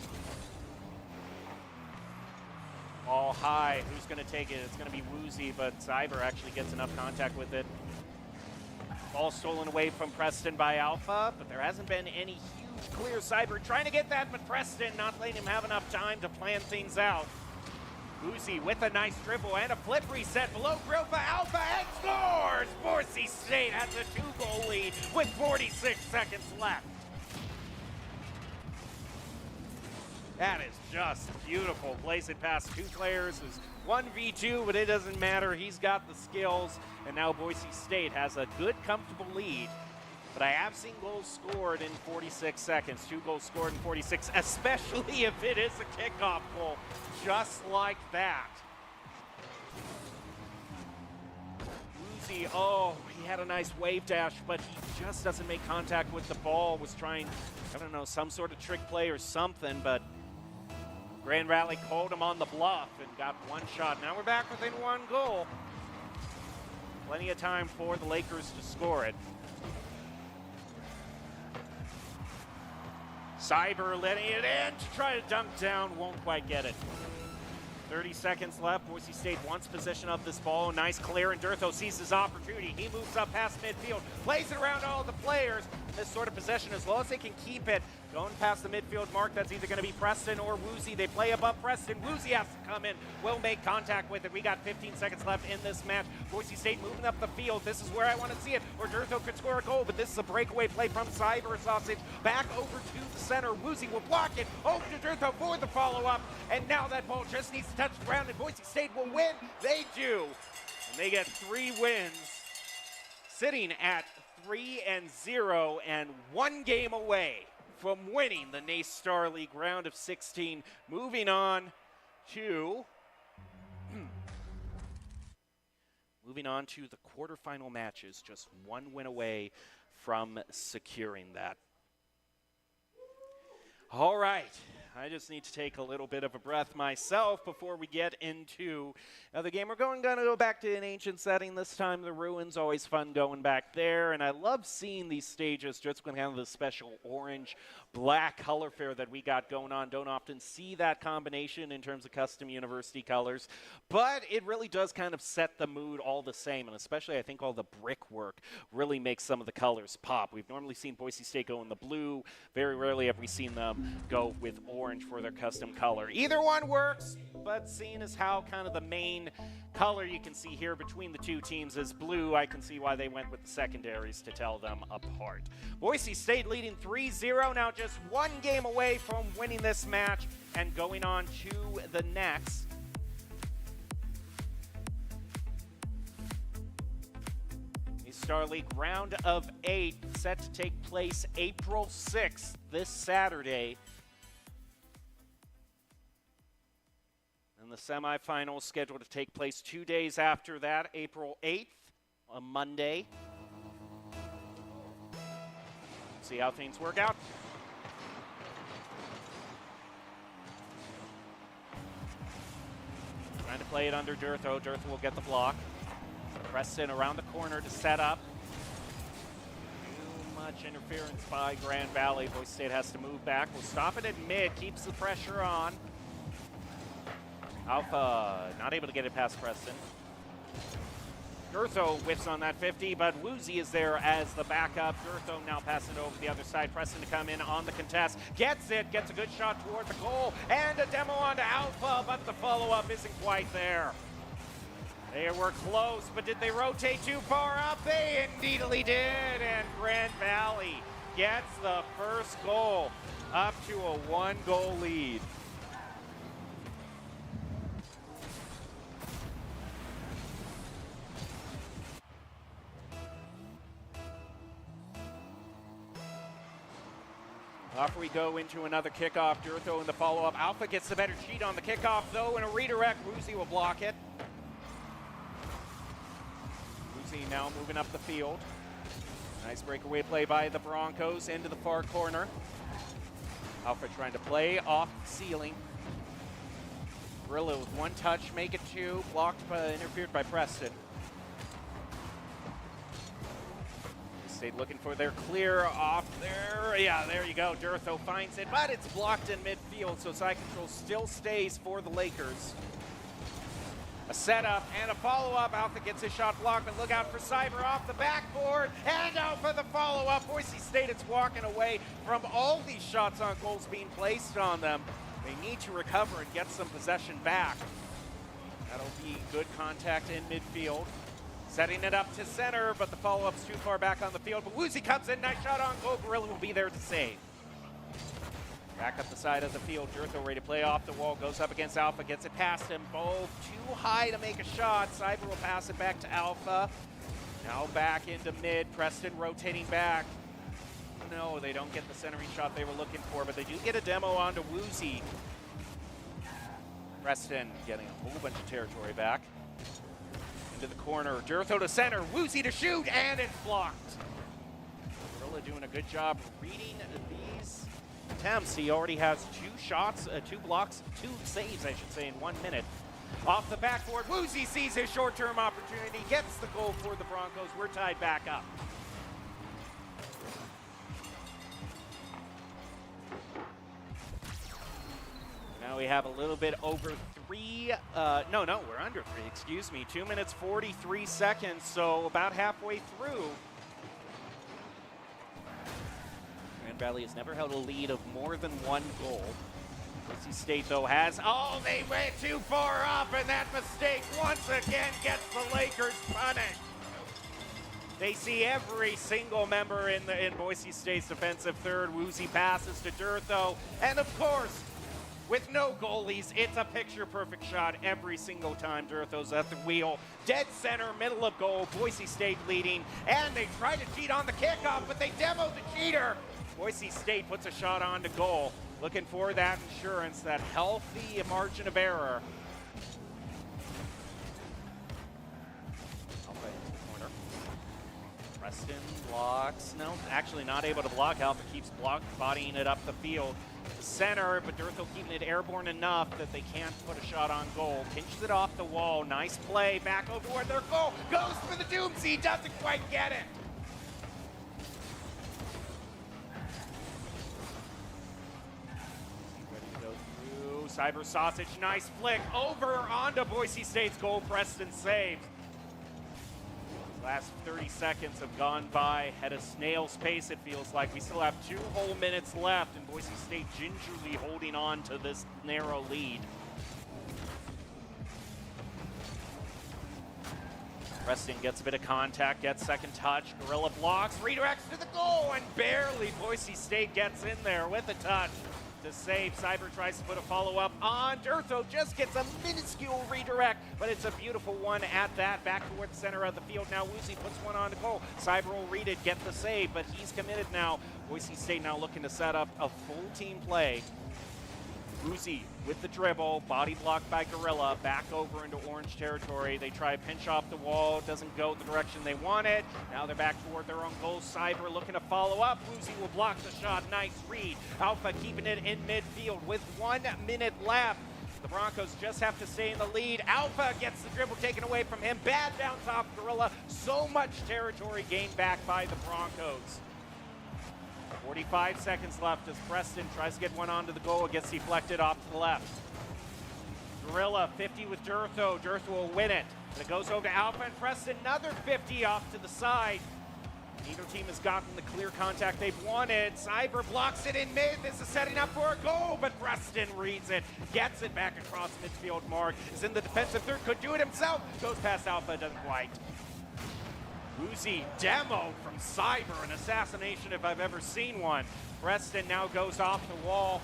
Ball high. Who's going to take it? It's going to be Woozy, but Cyber actually gets enough contact with it. Ball stolen away from Preston by Alpha, but there hasn't been any huge clear. Cyber trying to get that, but Preston not letting him have enough time to plan things out. Woozy with a nice dribble and a flip reset below grill for Alpha and scores! Boise State has a 2-goal lead with 46 seconds left. That is just beautiful. Plays it past two players. Is 1v2, but it doesn't matter. He's got the skills, and now Boise State has a good, comfortable lead. But I have seen goals scored in 46 seconds. 2 goals scored in 46, especially if it is a kickoff goal, just like that. Woozy, oh, he had a nice wave dash, but he just doesn't make contact with the ball. Was trying, I don't know, some sort of trick play or something, but Grand Valley called him on the bluff and got one shot. Now we're back within 1 goal. Plenty of time for the Lakers to score it. Cyber letting it in to try to dunk down, won't quite get it. 30 seconds left. Boise State wants possession of this ball. Nice clear, and Durtho sees his opportunity. He moves up past midfield, plays it around all the players. This sort of possession, as long as they can keep it, going past the midfield mark, that's either going to be Preston or Woozy. They play above Preston. Woozy has to come in, will make contact with it. We got 15 seconds left in this match. Boise State moving up the field. This is where I want to see it, or Durtho could score a goal, but this is a breakaway play from Cyber Sausage. Back over to the center. Woozy will block it. Over to Durtho for the follow-up, and now that ball just needs to touch the ground, and Boise State will win. They do, and they get 3 wins, sitting at 3-0 and 1 game away from winning the NACE Star League round of 16. Moving on to the quarterfinal matches, just 1 win away from securing that. All right, I just need to take a little bit of a breath myself before we get into the game. We're going to go back to an ancient setting this time. The Ruins, always fun going back there. And I love seeing these stages just with kind of the special orange-black color fare that we got going on. Don't often see that combination in terms of custom university colors. But it really does kind of set the mood all the same. And especially I think all the brickwork really makes some of the colors pop. We've normally seen Boise State go in the blue. Very rarely have we seen them go with orange for their custom color. Either one works, but seeing as how kind of the main color you can see here between the two teams is blue, I can see why they went with the secondaries to tell them apart. Boise State leading 3-0, now just 1 game away from winning this match and going on to the next. The Star League round of 8 set to take place April 6th, this Saturday. And the semifinals scheduled to take place 2 days after that, April 8th, a Monday. See how things work out. Trying to play it under Durtho. Durtho will get the block. Preston around the corner to set up. Too much interference by Grand Valley. Boise State has to move back. We'll stop it at mid, keeps the pressure on. Alpha not able to get it past Preston. Durtho whiffs on that 50, but Woozy is there as the backup. Durtho now passing it over the other side. Preston to come in on the contest. Gets it, gets a good shot toward the goal, and a demo onto Alpha, but the follow-up isn't quite there. They were close, but did they rotate too far up? They indeedly did, and Grand Valley gets the first goal up to a 1-goal lead. Off we go into another kickoff. Durtho in the follow-up. Alpha gets the better cheat on the kickoff, though, and a redirect. Woozy will block it. Woozy now moving up the field. Nice breakaway play by the Broncos into the far corner. Alpha trying to play off the ceiling. Gorilla with 1 touch, make it 2. Blocked, interfered by Preston. State looking for their clear off there. Yeah, there you go. Durtho finds it, but it's blocked in midfield, so side control still stays for the Lakers. A setup and a follow-up. Alpha gets his shot blocked, but look out for Cyber off the backboard. And Alpha the follow-up. Boise State, it's walking away from all these shots on goals being placed on them. They need to recover and get some possession back. That'll be good contact in midfield. Setting it up to center, but the follow-up's too far back on the field. But Woozy comes in, nice shot on goal. Gorilla will be there to save. Back up the side of the field, Durtho ready to play off the wall, goes up against Alpha, gets it past him, both too high to make a shot. Cyber will pass it back to Alpha. Now back into mid, Preston rotating back. No, they don't get the centering shot they were looking for, but they do get a demo onto Woozy. Preston getting a whole bunch of territory back. Into the corner, Durtho to center, Woozy to shoot, and it's blocked. Gorilla doing a good job reading these attempts. He already has 2 shots, 2 blocks, 2 saves, I should say, in 1 minute. Off the backboard, Woozy sees his short-term opportunity, gets the goal for the Broncos. We're tied back up. Now we have a little bit over 3, no, we're under 3, excuse me. 2 minutes, 43 seconds, so about halfway through. Grand Valley has never held a lead of more than 1 goal. Boise State, though, has, oh, they went too far up, and that mistake once again gets the Lakers punished. They see every single member in Boise State's defensive third. Woozy passes to Durtho, and of course, with no goalies, it's a picture-perfect shot every single time. Durtho's at the wheel. Dead center, middle of goal, Boise State leading, and they try to cheat on the kickoff, but they demoed the cheater. Boise State puts a shot on to goal, looking for that insurance, that healthy margin of error. Alpha into the corner. Preston blocks, no, actually not able to block. Alpha keeps bodying it up the field. The center, but Durtho keeping it airborne enough that they can't put a shot on goal. Pinches it off the wall, nice play, back over where their goal goes for the Doomsy, doesn't quite get it. Ready to go through, Cyber Sausage, nice flick, over onto Boise State's goal, Preston saves. Last 30 seconds have gone by at a snail's pace, it feels like. We still have 2 whole minutes left, and Boise State gingerly holding on to this narrow lead. Preston gets a bit of contact, gets second touch. Gorilla blocks, redirects to the goal, and barely Boise State gets in there with a touch to save. Cyber tries to put a follow-up on. Durtho just gets a minuscule redirect, but it's a beautiful one at that. Back toward the center of the field now. Woozy puts one on to goal. Cyber will read it, get the save, but he's committed now. Boise State now looking to set up a full team play. Woozy with the dribble, body blocked by Gorilla, back over into orange territory. They try to pinch off the wall, doesn't go the direction they wanted. Now they're back toward their own goal. Cyber looking to follow up. Woozy will block the shot, nice read. Alpha keeping it in midfield with 1 minute left. The Broncos just have to stay in the lead. Alpha gets the dribble taken away from him. Bad bounce off Gorilla. So much territory gained back by the Broncos. 45 seconds left as Preston tries to get one onto the goal. It gets deflected off to the left. Gorilla 50 with Durtho. Durtho will win it. But it goes over to Alpha and Preston. Another 50 off to the side. Neither team has gotten the clear contact they've wanted. Cyber blocks it in mid. This is setting up for a goal, but Preston reads it. Gets it back across midfield. Mark is in the defensive third. Could do it himself. Goes past Alpha. Doesn't quite. Woozy demo from Cyber, an assassination if I've ever seen one. Preston now goes off the wall,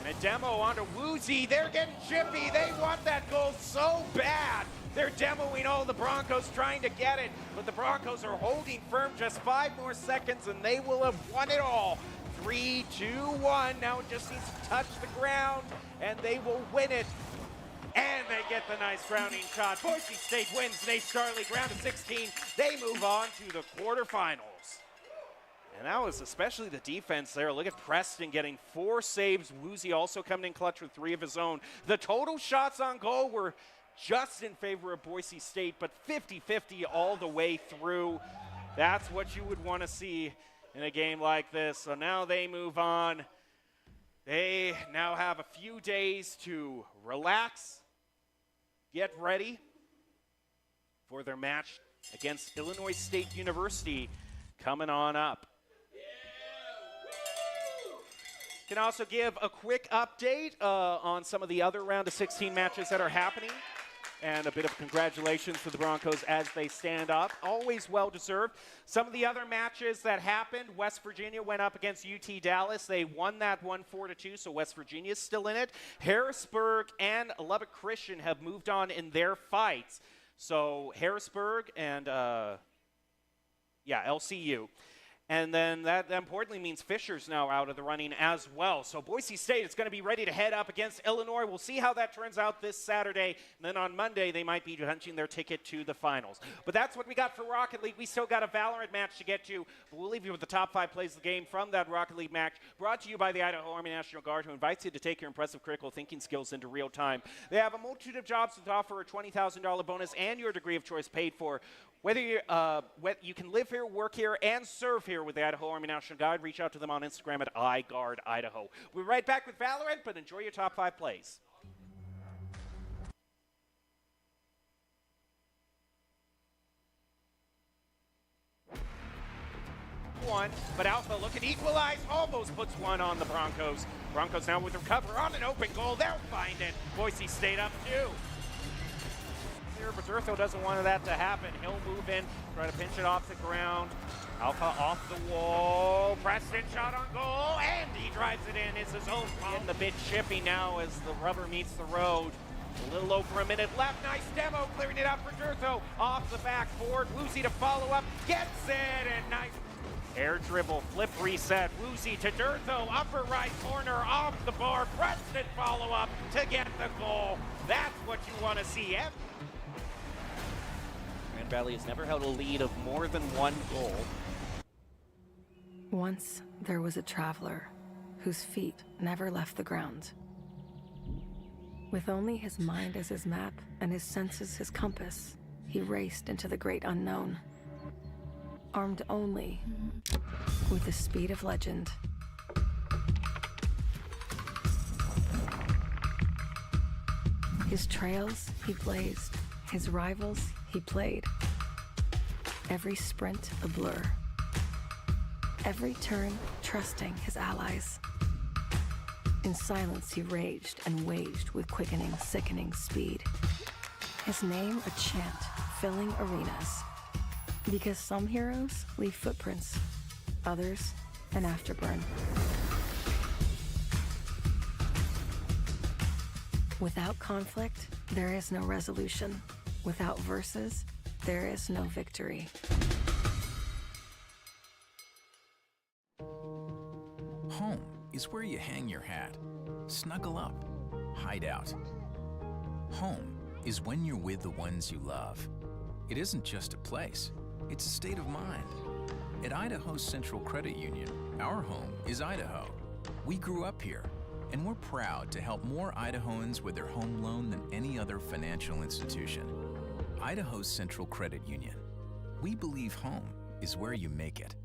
and a demo onto Woozy. They're getting chippy. They want that goal so bad. They're demoing all the Broncos trying to get it, but the Broncos are holding firm. Just 5 more seconds, and they will have won it all. 3, 2, 1. Now it just needs to touch the ground, and they will win it. And they get the nice grounding shot. Boise State wins NACE Star League round of 16. They move on to the quarterfinals. And that was especially the defense there. Look at Preston getting 4 saves. Woozy also coming in clutch with 3 of his own. The total shots on goal were just in favor of Boise State, but 50-50 all the way through. That's what you would want to see in a game like this. So now they move on. They now have a few days to relax, get ready for their match against Illinois State University coming on up. Can also give a quick update on some of the other round of 16 matches that are happening, and a bit of congratulations to the Broncos as they stand up. Always well-deserved. Some of the other matches that happened, West Virginia went up against UT Dallas. They won that one 4-2, so West Virginia's still in it. Harrisburg and Lubbock Christian have moved on in their fights. So Harrisburg and, LCU. And then that importantly means Fisher's now out of the running as well. So Boise State is going to be ready to head up against Illinois. We'll see how that turns out this Saturday. And then on Monday, they might be hunting their ticket to the finals. But that's what we got for Rocket League. We still got a Valorant match to get to. But we'll leave you with the top 5 plays of the game from that Rocket League match, brought to you by the Idaho Army National Guard, who invites you to take your impressive critical thinking skills into real time. They have a multitude of jobs to offer a $20,000 bonus and your degree of choice paid for. Whether you can live here, work here, and serve here with the Idaho Army National Guard, reach out to them on Instagram at iGuardIdaho. We'll be right back with Valorant, but enjoy your top 5 plays. One, but Alpha looking to equalize, almost puts one on the Broncos. Broncos now with recover on an open goal. They'll find it. Boise State up 2. But Durtho doesn't want that to happen. He'll move in, try to pinch it off the ground. Alpha off the wall. Preston shot on goal, and he drives it in. It's his own fault. In the bit chippy now as the rubber meets the road. A little over a minute left. Nice demo, clearing it out for Durtho. Off the backboard. Woozy to follow up. Gets it, and nice. Air dribble, flip reset. Woozy to Durtho. Upper right corner, off the bar. Preston follow up to get the goal. That's what you want to see. Grand Valley has never held a lead of more than 1 goal. Once there was a traveler whose feet never left the ground. With only his mind as his map and his senses his compass, he raced into the great unknown. Armed only with the speed of legend. His trails he blazed, his rivals he played. Every sprint a blur. Every turn trusting his allies. In silence he raged and waged with quickening, sickening speed. His name a chant filling arenas. Because some heroes leave footprints, others an afterburn. Without conflict, there is no resolution. Without verses, there is no victory. Home is where you hang your hat, snuggle up, hide out. Home is when you're with the ones you love. It isn't just a place, it's a state of mind. At Idaho Central Credit Union, our home is Idaho. We grew up here, and we're proud to help more Idahoans with their home loan than any other financial institution. Idaho Central Credit Union. We believe home is where you make it.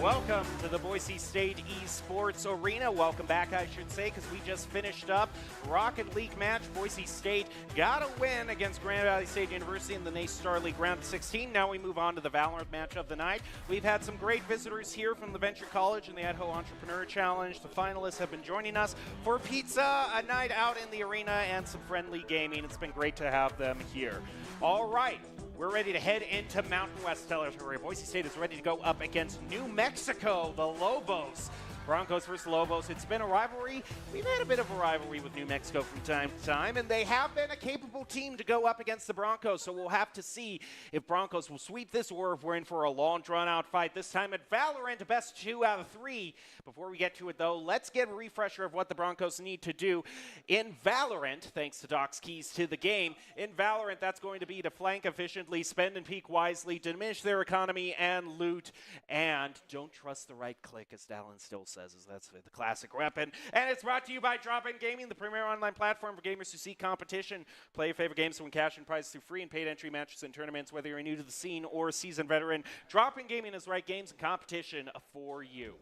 Welcome to the Boise State Esports Arena. Welcome back, I should say, because we just finished up Rocket League match. Boise State got a win against Grand Valley State University in the NACE Star League round of 16. Now we move on to the Valorant match of the night. We've had some great visitors here from the Venture College and the Idaho Entrepreneur Challenge. The finalists have been joining us for pizza, a night out in the arena, and some friendly gaming. It's been great to have them here. All right. We're ready to head into Mountain West territory. Boise State is ready to go up against New Mexico, the Lobos. Broncos versus Lobos. It's been a rivalry. We've had a bit of a rivalry with New Mexico from time to time, and they have been a capable team to go up against the Broncos, so we'll have to see if Broncos will sweep this or if we're in for a long, drawn-out fight. This time at Valorant, a best 2 out of 3. Before we get to it, though, let's get a refresher of what the Broncos need to do in Valorant, thanks to Doc's keys to the game. In Valorant, that's going to be to flank efficiently, spend and peek wisely, diminish their economy and loot, and don't trust the right click, as Dallin still says. That's the classic weapon. And it's brought to you by Drop-In Gaming, the premier online platform for gamers who seek competition. Play your favorite games to win cash and prizes through free and paid entry matches and tournaments, whether you're new to the scene or a seasoned veteran. Drop-In Gaming is the right games and competition for you.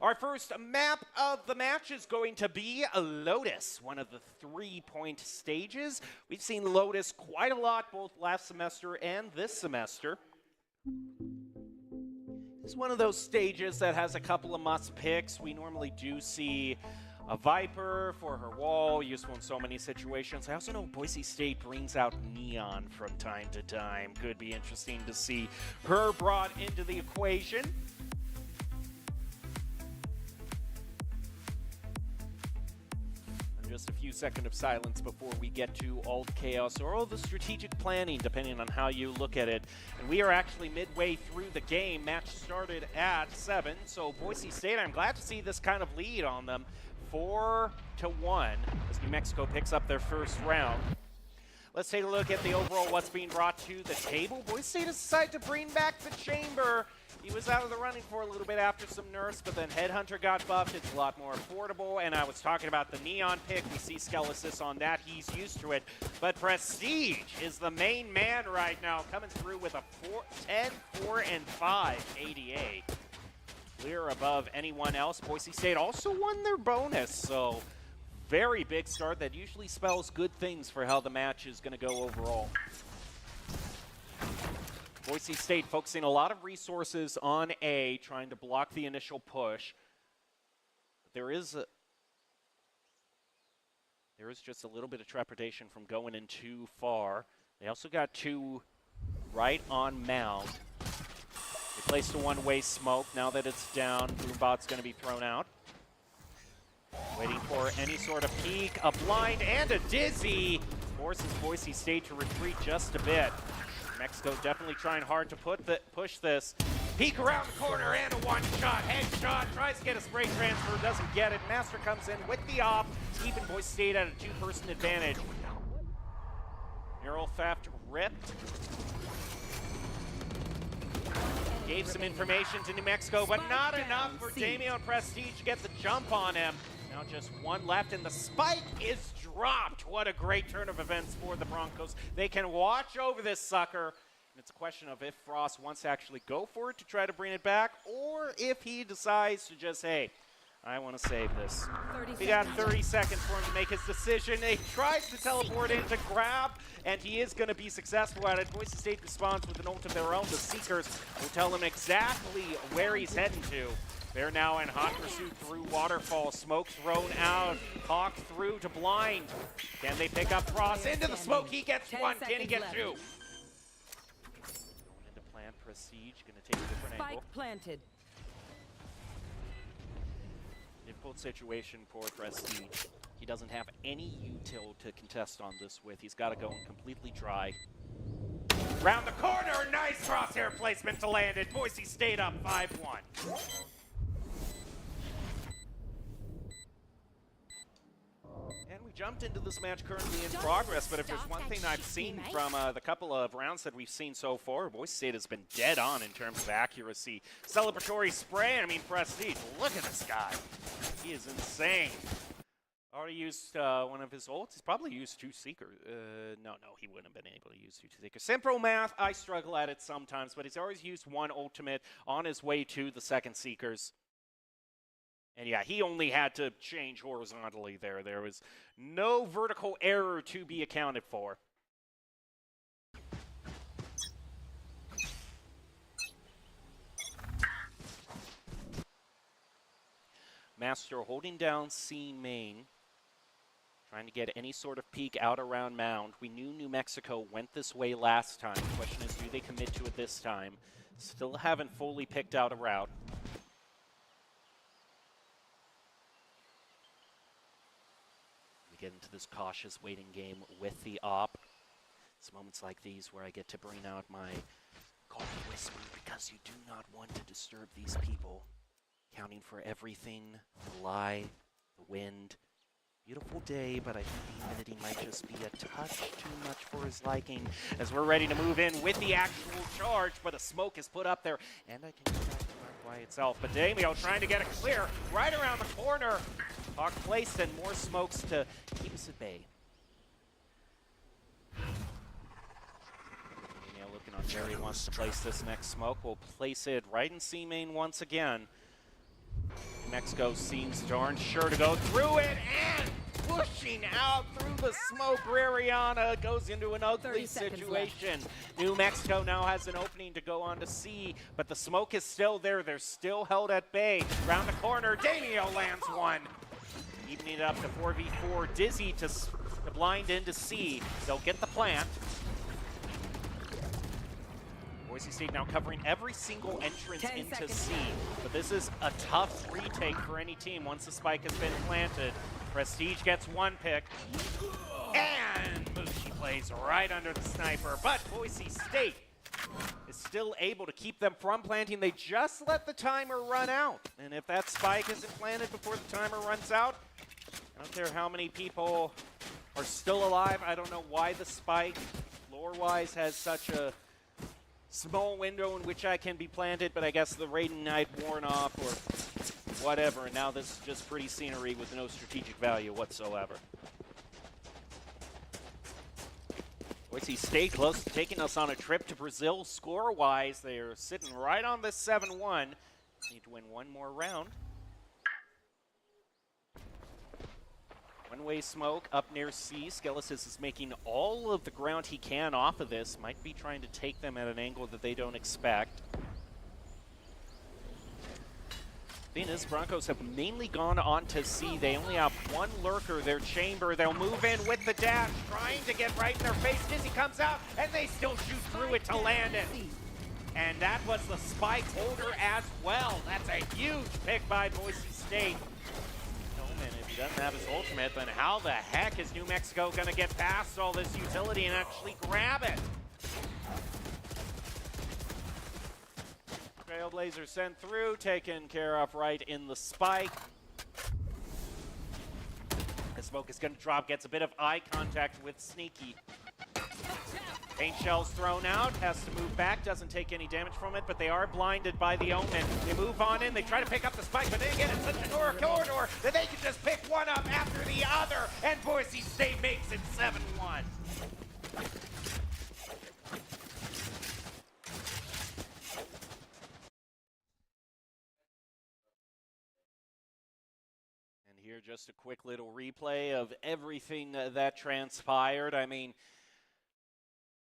Our first map of the match is going to be Lotus, one of the 3-point stages. We've seen Lotus quite a lot both last semester and this semester. It's one of those stages that has a couple of must picks. We normally do see a Viper for her wall, useful in so many situations. I also know Boise State brings out Neon from time to time. Could be interesting to see her brought into the equation. Just a few seconds of silence before we get to all the chaos or all the strategic planning, depending on how you look at it. And we are actually midway through the game. Match started at 7, so Boise State, I'm glad to see this kind of lead on them, 4-1, as New Mexico picks up their first round. Let's take a look at the overall what's being brought to the table. Boise State has decided to bring back the Chamber. He was out of the running for a little bit after some nerfs, but then Headhunter got buffed. It's a lot more affordable, and I was talking about the Neon pick. We see Skelesis on that. He's used to it. But Prestige is the main man right now, coming through with a 10, 4, and 5 ADA. Clear above anyone else. Boise State also won their bonus, so very big start. That usually spells good things for how the match is going to go overall. Boise State focusing a lot of resources on A, trying to block the initial push. There is just a little bit of trepidation from going in too far. They also got 2 right on Mound. They placed a one-way smoke. Now that it's down, Boombot's going to be thrown out. Waiting for any sort of peek, a blind, and a dizzy. Forces Boise State to retreat just a bit. Mexico definitely trying hard to push this. Peek around the corner and a one-shot headshot. Tries to get a spray transfer, doesn't get it. Master comes in with the op, keeping Boise State at a 2-person advantage. Mural theft ripped. Gave some information to New Mexico, but not enough for Damian Prestige to get the jump on him. Now just 1 left, and the spike is dropped. What a great turn of events for the Broncos. They can watch over this sucker. And it's a question of if Frost wants to actually go for it to try to bring it back, or if he decides to just, hey, I want to save this. He got 30 seconds for him to make his decision. He tries to teleport in to grab, and he is going to be successful at it. Boise State responds with an ult of their own. The Seekers will tell him exactly where he's heading to. They're now in hot pursuit through Waterfall. Smoke thrown out. Hawk through to Blind. Can they pick up Frost? Into the smoke. He gets 1. Can he get 2? Going into plant. Prestige. Going to take a different angle. Spike planted. Difficult situation for Prestige. He doesn't have any util to contest on this with. He's got to go in completely dry. Round the corner. Nice crosshair placement to land it. Boise State up 5-1. And we jumped into this match currently in progress, but if there's one thing I've seen from the couple of rounds that we've seen so far, Boise State has been dead on in terms of accuracy. Celebratory spray, I mean Prestige, look at this guy. He is insane. Already used one of his ults. He's probably used 2 Seekers. No, he wouldn't have been able to use 2 Seekers. Simple math, I struggle at it sometimes, but he's always used 1 ultimate on his way to the 2nd Seekers. And yeah, he only had to change horizontally there. There was no vertical error to be accounted for. Master holding down C main. Trying to get any sort of peek out around Mound. We knew New Mexico went this way last time. The question is, do they commit to it this time? Still haven't fully picked out a route. get into this cautious waiting game with the op. It's moments like these where I get to bring out my cold whisper because you do not want to disturb these people. Counting for everything, the lie, the wind. Beautiful day, but I think the humidity might just be a touch too much for his liking as we're ready to move in with the actual charge, but a smoke is put up there, and I can get back to by itself. But Damio trying to get it clear right around the corner. Hawk placed and more smokes to keep us at bay. Damio looking on where he wants to place this next smoke. We'll place it right in C main once again. New Mexico seems darn sure to go through it, and pushing out through the smoke. Rariana goes into an ugly situation. New Mexico now has an opening to go on to C, but the smoke is still there. They're still held at bay. Round the corner, Damio lands one. Evening it up to 4v4. Dizzy to blind into C. They'll get the plant. Boise State now covering every single entrance into C. But this is a tough retake for any team once the spike has been planted. Prestige gets one pick. And Mushi plays right under the sniper. But Boise State is still able to keep them from planting. They just let the timer run out. And if that spike isn't planted before the timer runs out, I don't care how many people are still alive. I don't know why the spike, lore-wise, has such a small window in which I can be planted, but I guess the Raiden Knight worn off or whatever, and now this is just pretty scenery with no strategic value whatsoever. Boise State close to taking us on a trip to Brazil score-wise. They are sitting right on this 7-1. Need to win one more round. One-way smoke up near C. Skelesis is making all of the ground he can off of this. Might be trying to take them at an angle that they don't expect. Venus Broncos have mainly gone on to C. They only have one lurker, their chamber. They'll move in with the dash, trying to get right in their face. Dizzy comes out, and they still shoot through it to land it. And that was the spike holder as well. That's a huge pick by Boise State. If he doesn't have his ultimate, then how the heck is New Mexico going to get past all this utility and actually grab it? Trailblazer sent through, taken care of right in the spike. The smoke is going to drop, gets a bit of eye contact with Sneaky. Paint shells thrown out, has to move back, doesn't take any damage from it, but they are blinded by the Omen. They move on in, they try to pick up the spike, but then again, it's such a corridor that they can just pick one up after the other, and Boise State makes it 7-1. And here, just a quick little replay of everything that transpired. I mean,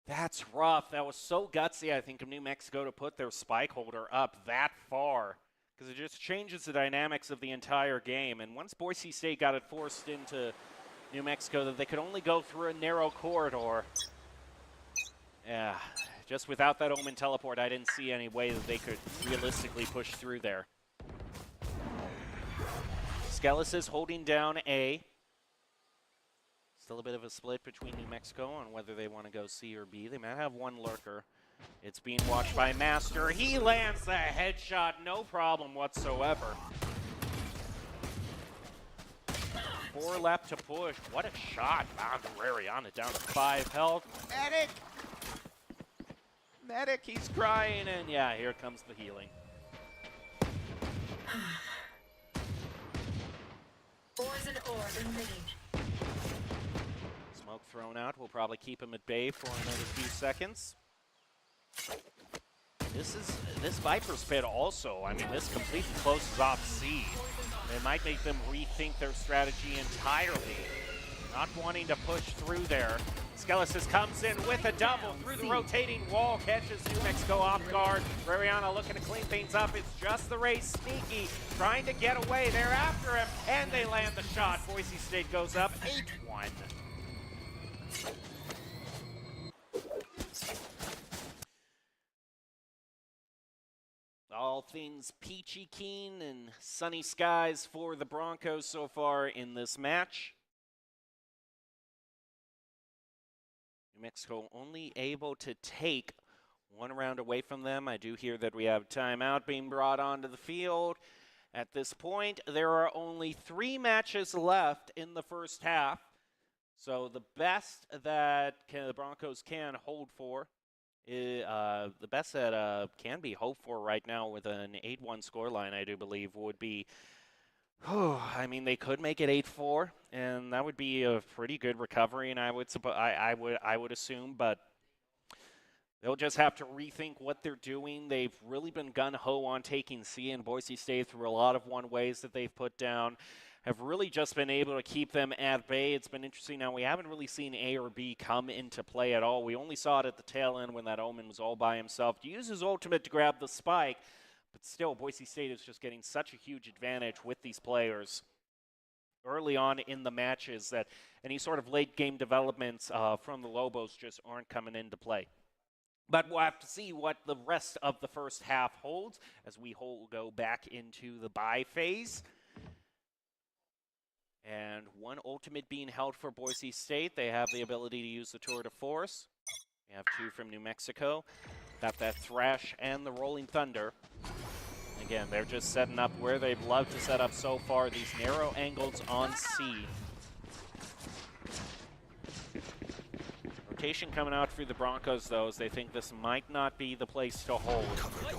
that's rough. That was so gutsy, I think, of New Mexico to put their spike holder up that far, because it just changes the dynamics of the entire game. And once Boise State got it forced into New Mexico that they could only go through a narrow corridor, yeah, just without that Omen teleport, I didn't see any way that they could realistically push through there. Skelesis holding down A. Still a bit of a split between New Mexico on whether they want to go C or B. They might have one lurker. It's being watched by Master. He lands the headshot, no problem whatsoever. 4 left to push. What a shot. Rariana down to 5 health. Medic! Medic, he's crying, and yeah, here comes the healing. Poison orb emitting. Smoke thrown out. We'll probably keep him at bay for another few seconds. This Viper's Pit also, I mean, this completely closes off C. It might make them rethink their strategy entirely. Not wanting to push through there. Skelesis comes in with a double through the rotating wall, catches New Mexico off guard. Rariana looking to clean things up. It's just the race. Sneaky trying to get away. They're after him, and they land the shot. Boise State goes up 8-1. All things peachy keen and sunny skies for the Broncos so far in this match. Mexico only able to take one round away from them. I do hear that we have timeout being brought onto the field. At this point, there are only 3 matches left in the first half. So the best that the Broncos can hold for, the best that can be hoped for right now with an 8-1 scoreline, I do believe, would be, I mean, they could make it 8-4, and that would be a pretty good recovery, and I would assume, but they'll just have to rethink what they're doing. They've really been gung-ho on taking C, and Boise State, through a lot of one-ways that they've put down, have really just been able to keep them at bay. It's been interesting. Now, we haven't really seen A or B come into play at all. We only saw it at the tail end when that Omen was all by himself to use his ultimate to grab the spike. But still, Boise State is just getting such a huge advantage with these players early on in the matches that any sort of late-game developments from the Lobos just aren't coming into play. But we'll have to see what the rest of the first half holds as we go back into the bye phase. And one ultimate being held for Boise State. They have the ability to use the Tour de Force. We have 2 from New Mexico. Got that Thrash and the Rolling Thunder. Again, they're just setting up where they'd love to set up so far, these narrow angles on C. Rotation coming out for the Broncos, though, as they think this might not be the place to hold.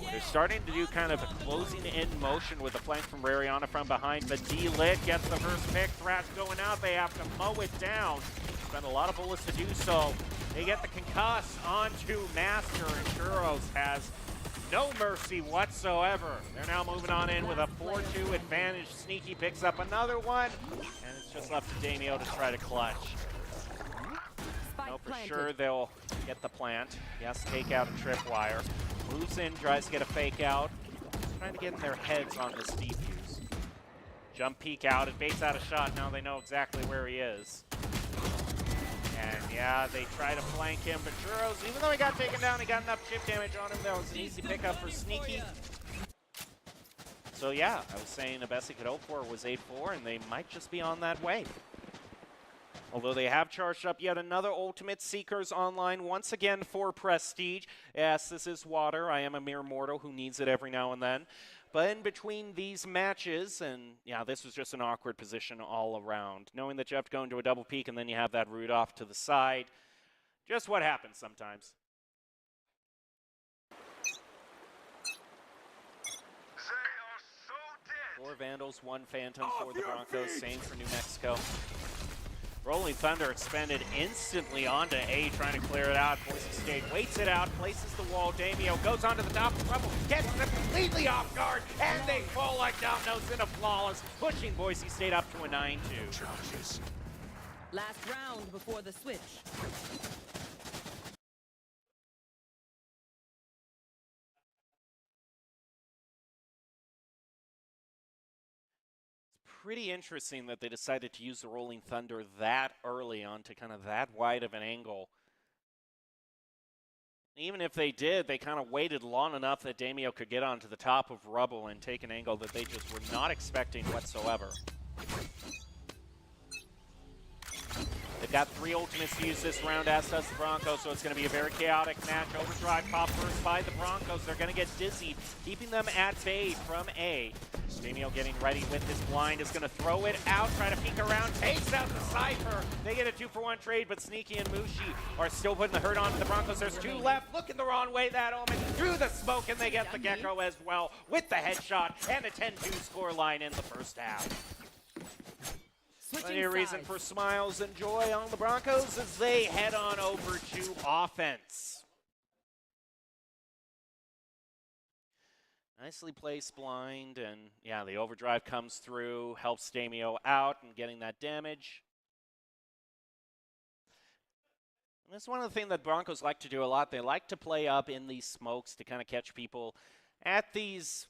They're starting to do kind of a closing-in motion with a flank from Rariana from behind, but D-Lit gets the first pick. Thrash going out. They have to mow it down. Spend a lot of bullets to do so. They get the concuss onto Master, and Churros has no mercy whatsoever. They're now moving on in with a 4-2 advantage. Sneaky picks up another one, and it's just left to Damio to try to clutch. No, for sure they'll get the plant. Yes, take out a tripwire. Moves in, tries to get a fake out. Trying to get in their heads on this defuse. Jump peek out, it baits out a shot. Now they know exactly where he is. And yeah, they try to flank him, but Churros, even though he got taken down, he got enough chip damage on him. That was an easy pickup for Sneaky. So yeah, I was saying the best he could hope for was 8-4, and they might just be on that way. Although they have charged up yet another Ultimate Seekers online, once again for Prestige. Yes, this is water. I am a mere mortal who needs it every now and then. But in between these matches, and yeah, this was just an awkward position all around. Knowing that you have to go into a double peek and then you have that root off to the side. Just what happens sometimes. Four Vandals, 1 Phantom for the Broncos. Same for New Mexico. Rolling Thunder expended instantly onto A, trying to clear it out. Boise State waits it out, places the wall. Damio goes onto the top of trouble, gets them completely off guard, and they fall like dominoes in a flawless, pushing Boise State up to a 9-2. Last round before the switch. Pretty interesting that they decided to use the Rolling Thunder that early onto kind of that wide of an angle. Even if they did, they kind of waited long enough that Damio could get onto the top of rubble and take an angle that they just were not expecting whatsoever. They've got 3 ultimates to use this round, as does the Broncos, so it's going to be a very chaotic match. Overdrive pop first by the Broncos. They're going to get dizzied, keeping them at bay from A. Damio getting ready with his blind, is going to throw it out, try to peek around, takes out the Cypher. They get a 2-for-1 trade, but Sneaky and Mushi are still putting the hurt on the Broncos. There's 2 left, looking the wrong way, that Omen through the smoke, and they get the Gecko as well with the headshot and a 10-2 scoreline in the first half. Plenty of reason for smiles and joy on the Broncos as they head on over to offense. Nicely placed blind, and yeah, the overdrive comes through, helps Damio out and getting that damage. And that's one of the things that Broncos like to do a lot. They like to play up in these smokes to kind of catch people at these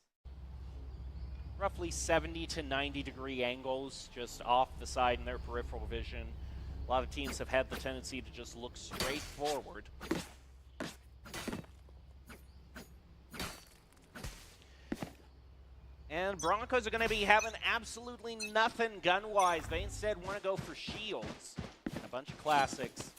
roughly 70 to 90 degree angles, just off the side in their peripheral vision. A lot of teams have had the tendency to just look straight forward. And Broncos are going to be having absolutely nothing gun-wise. They instead want to go for shields and a bunch of classics.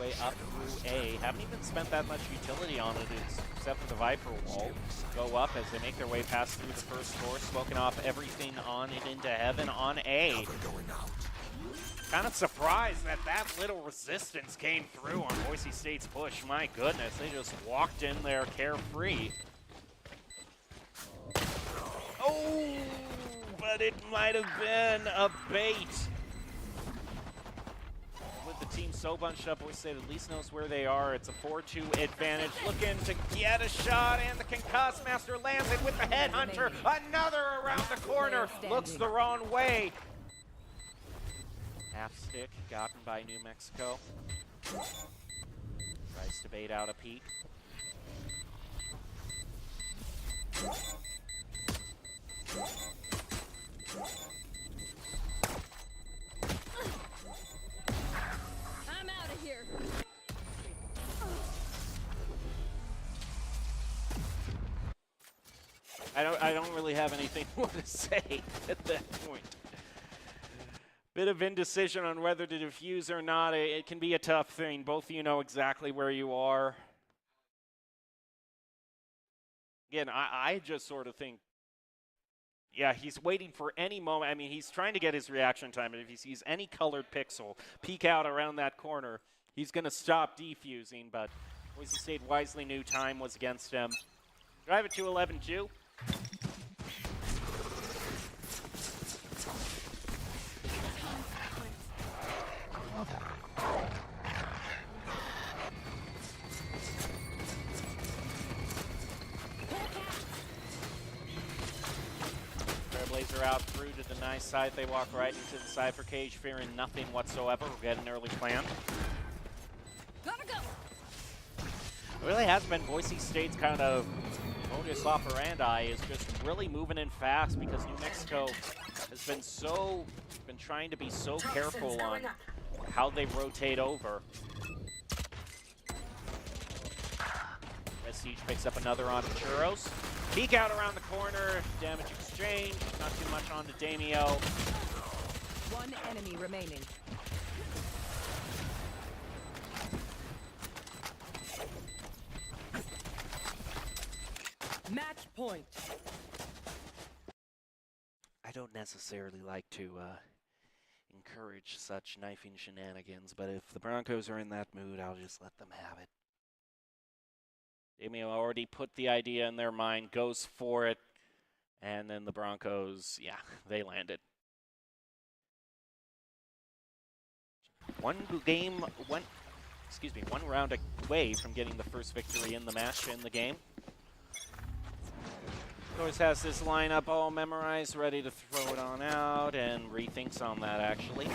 way up through A. Haven't even spent that much utility on it, except for the Viper wall. Go up as they make their way past through the first floor, smoking off everything on it into heaven on A. Kind of surprised that that little resistance came through on Boise State's push. My goodness, they just walked in there carefree. Oh, but it might have been a bait. With the team so bunched up, Boise State at least knows where they are. It's a 4-2 advantage. Looking to get a shot, and the concussed master lands it with the headhunter. Another around the corner. Looks the wrong way. Half stick gotten by New Mexico. Tries to bait out a peek. I'm out of here. I don't really have anything more to say at that point. Bit of indecision on whether to defuse or not. It can be a tough thing. Both of you know exactly where you are. Again, I just sort of think, yeah, he's waiting for any moment. I mean, he's trying to get his reaction time, and if he sees any colored pixel peek out around that corner, he's going to stop defusing, but Boise State wisely knew time was against him. Drive it to 11-2. Trailblazer out through to the nice side. They walk right into the Cypher cage, fearing nothing whatsoever. We'll get an early plan. Gotta go. It really has been Boise State's kind of modus operandi, is just really moving in fast, because New Mexico has been trying to be so careful on how they rotate over. Siege picks up another onto Churros. Peek out around the corner. Damage exchange. Not too much onto Damio. One enemy remaining. Match point. I don't necessarily like to encourage such knifing shenanigans, but if the Broncos are in that mood, I'll just let them have it. Damio already put the idea in their mind, goes for it, and then the Broncos, yeah, they land it. One round away from getting the first victory in the match, in the game. Of course, has this lineup all memorized, ready to throw it on out, and rethinks on that, actually.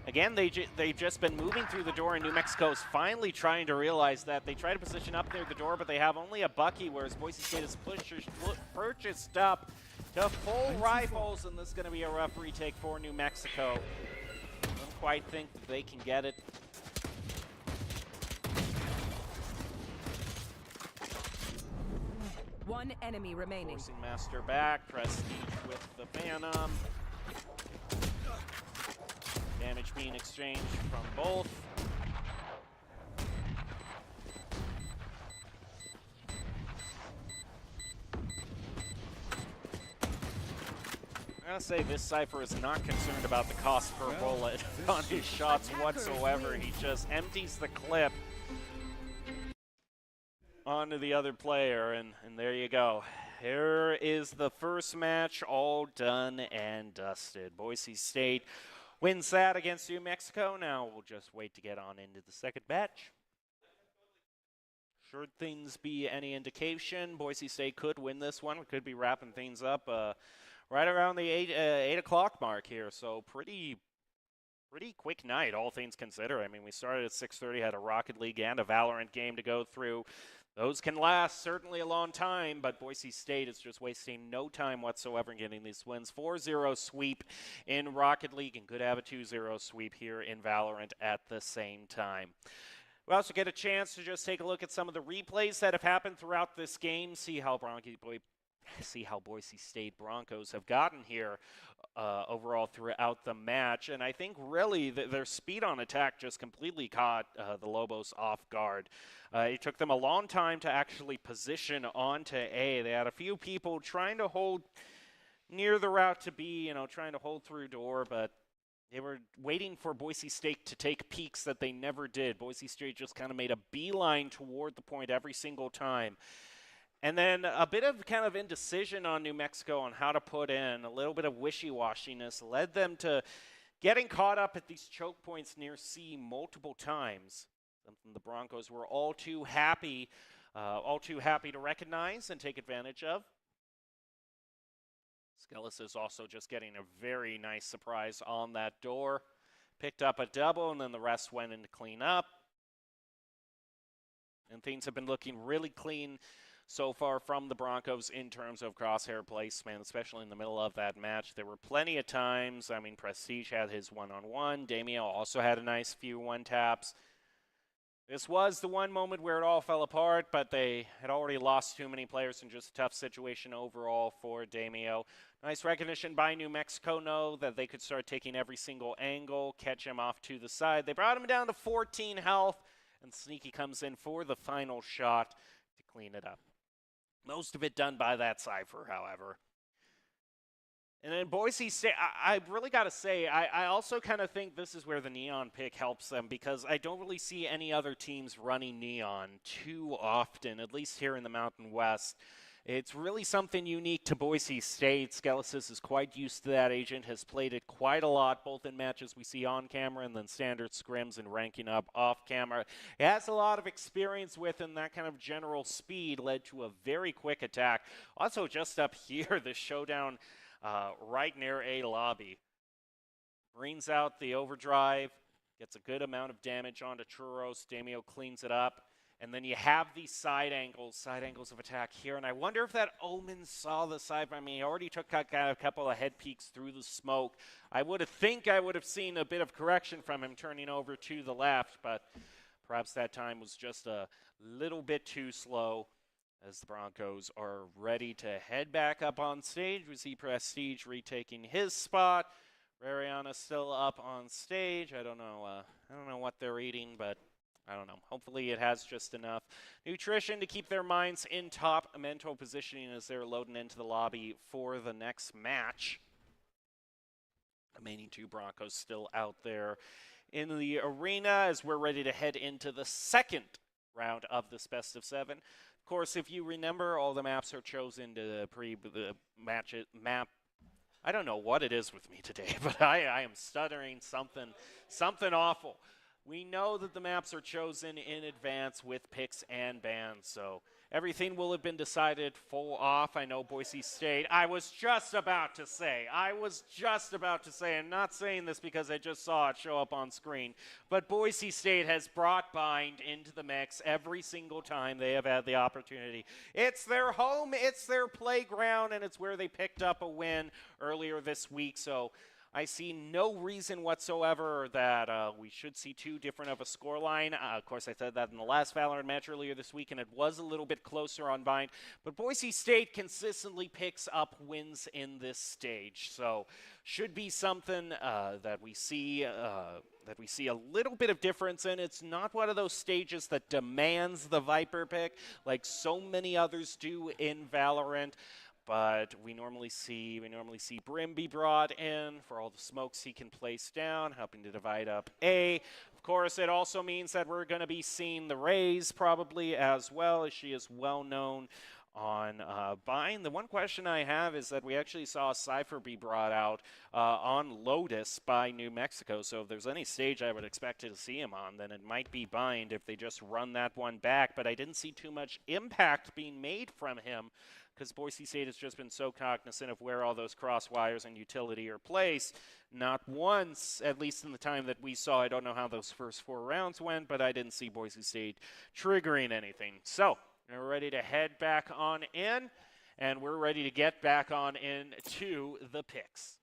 Again, they've just been moving through the door, and New Mexico's finally trying to realize that. They try to position up near the door, but they have only a Bucky, whereas Boise State has purchased up to full rifles, and this is going to be a rough retake for New Mexico. Don't quite think that they can get it. One enemy remaining. Forcing Master back, Prestige with the Phantom. Damage being exchanged from both. I gotta say, this Cypher is not concerned about the cost per bullet on his shots whatsoever. He just empties the clip onto the other player, and there you go. Here is the first match, all done and dusted. Boise State wins that against New Mexico. Now we'll just wait to get on into the second match. Should things be any indication, Boise State could win this one. We could be wrapping things up right around the 8 o'clock mark here. So pretty quick night, all things considered. I mean, we started at 6:30, had a Rocket League and a Valorant game to go through. Those can last certainly a long time, but Boise State is just wasting no time whatsoever in getting these wins. 4-0 sweep in Rocket League, and could have a 2-0 sweep here in Valorant at the same time. We also get a chance to just take a look at some of the replays that have happened throughout this game, see how Boise State Broncos have gotten here. overall throughout the match. And I think really their speed on attack just completely caught the Lobos off guard. It took them a long time to actually position onto A. They had a few people trying to hold near the route to B, trying to hold through door, but they were waiting for Boise State to take peeks that they never did. Boise State just kind of made a beeline toward the point every single time. And then a bit of kind of indecision on New Mexico on how to put in, a little bit of wishy-washiness led them to getting caught up at these choke points near C multiple times. Something the Broncos were all too happy to recognize and take advantage of. Skellis is also just getting a very nice surprise on that door. Picked up a double, and then the rest went in to clean up. And things have been looking really clean so far from the Broncos in terms of crosshair placement, especially in the middle of that match. There were plenty of times. I mean, Prestige had his one-on-one. Damio also had a nice few one-taps. This was the one moment where it all fell apart, but they had already lost too many players in just a tough situation overall for Damio. Nice recognition by New Mexico, know that they could start taking every single angle, catch him off to the side. They brought him down to 14 health, and Sneaky comes in for the final shot to clean it up. Most of it done by that Cypher, however. And then Boise State, I really got to say, I also kind of think this is where the Neon pick helps them, because I don't really see any other teams running Neon too often, at least here in the Mountain West. It's really something unique to Boise State. Skelesis is quite used to that. Agent has played it quite a lot, both in matches we see on camera and then standard scrims and ranking up off camera. It has a lot of experience with, and that kind of general speed led to a very quick attack. Also, just up here, the showdown right near A lobby. Brings out the overdrive, gets a good amount of damage onto Churros. Damio cleans it up. And then you have these side angles of attack here. And I wonder if that Omen saw the side. I mean, he already took a couple of head peeks through the smoke. I would have seen a bit of correction from him turning over to the left, but perhaps that time was just a little bit too slow as the Broncos are ready to head back up on stage. We see Prestige retaking his spot. Rariana still up on stage. I don't know what they're eating, but I don't know. Hopefully it has just enough nutrition to keep their minds in top mental positioning as they're loading into the lobby for the next match. Remaining two Broncos still out there in the arena as we're ready to head into the second round of this best of seven. Of course, if you remember, all the maps are chosen to map. I don't know what it is with me today, but I am stuttering something awful. We know that the maps are chosen in advance with picks and bans, so everything will have been decided full off. I know Boise State. I was just about to say, I'm not saying this because I just saw it show up on screen, but Boise State has brought Bind into the mix every single time they have had the opportunity. It's their home, it's their playground, and it's where they picked up a win earlier this week, so I see no reason whatsoever that we should see too different of a scoreline. Of course, I said that in the last Valorant match earlier this week, and it was a little bit closer on Bind. But Boise State consistently picks up wins in this stage, so should be something that we see a little bit of difference in. It's not one of those stages that demands the Viper pick like so many others do in Valorant. But we normally see Brim be brought in for all the smokes he can place down, helping to divide up A. Of course, it also means that we're going to be seeing the Rays probably as well, as she is well known on Bind. The one question I have is that we actually saw Cypher be brought out on Lotus by New Mexico, so if there's any stage I would expect to see him on, then it might be Bind if they just run that one back, but I didn't see too much impact being made from him, because Boise State has just been so cognizant of where all those cross wires and utility are placed. Not once, at least in the time that we saw, I don't know how those first 4 rounds went, but I didn't see Boise State triggering anything. So, we're ready to head back on in, and we're ready to get back on in to the picks.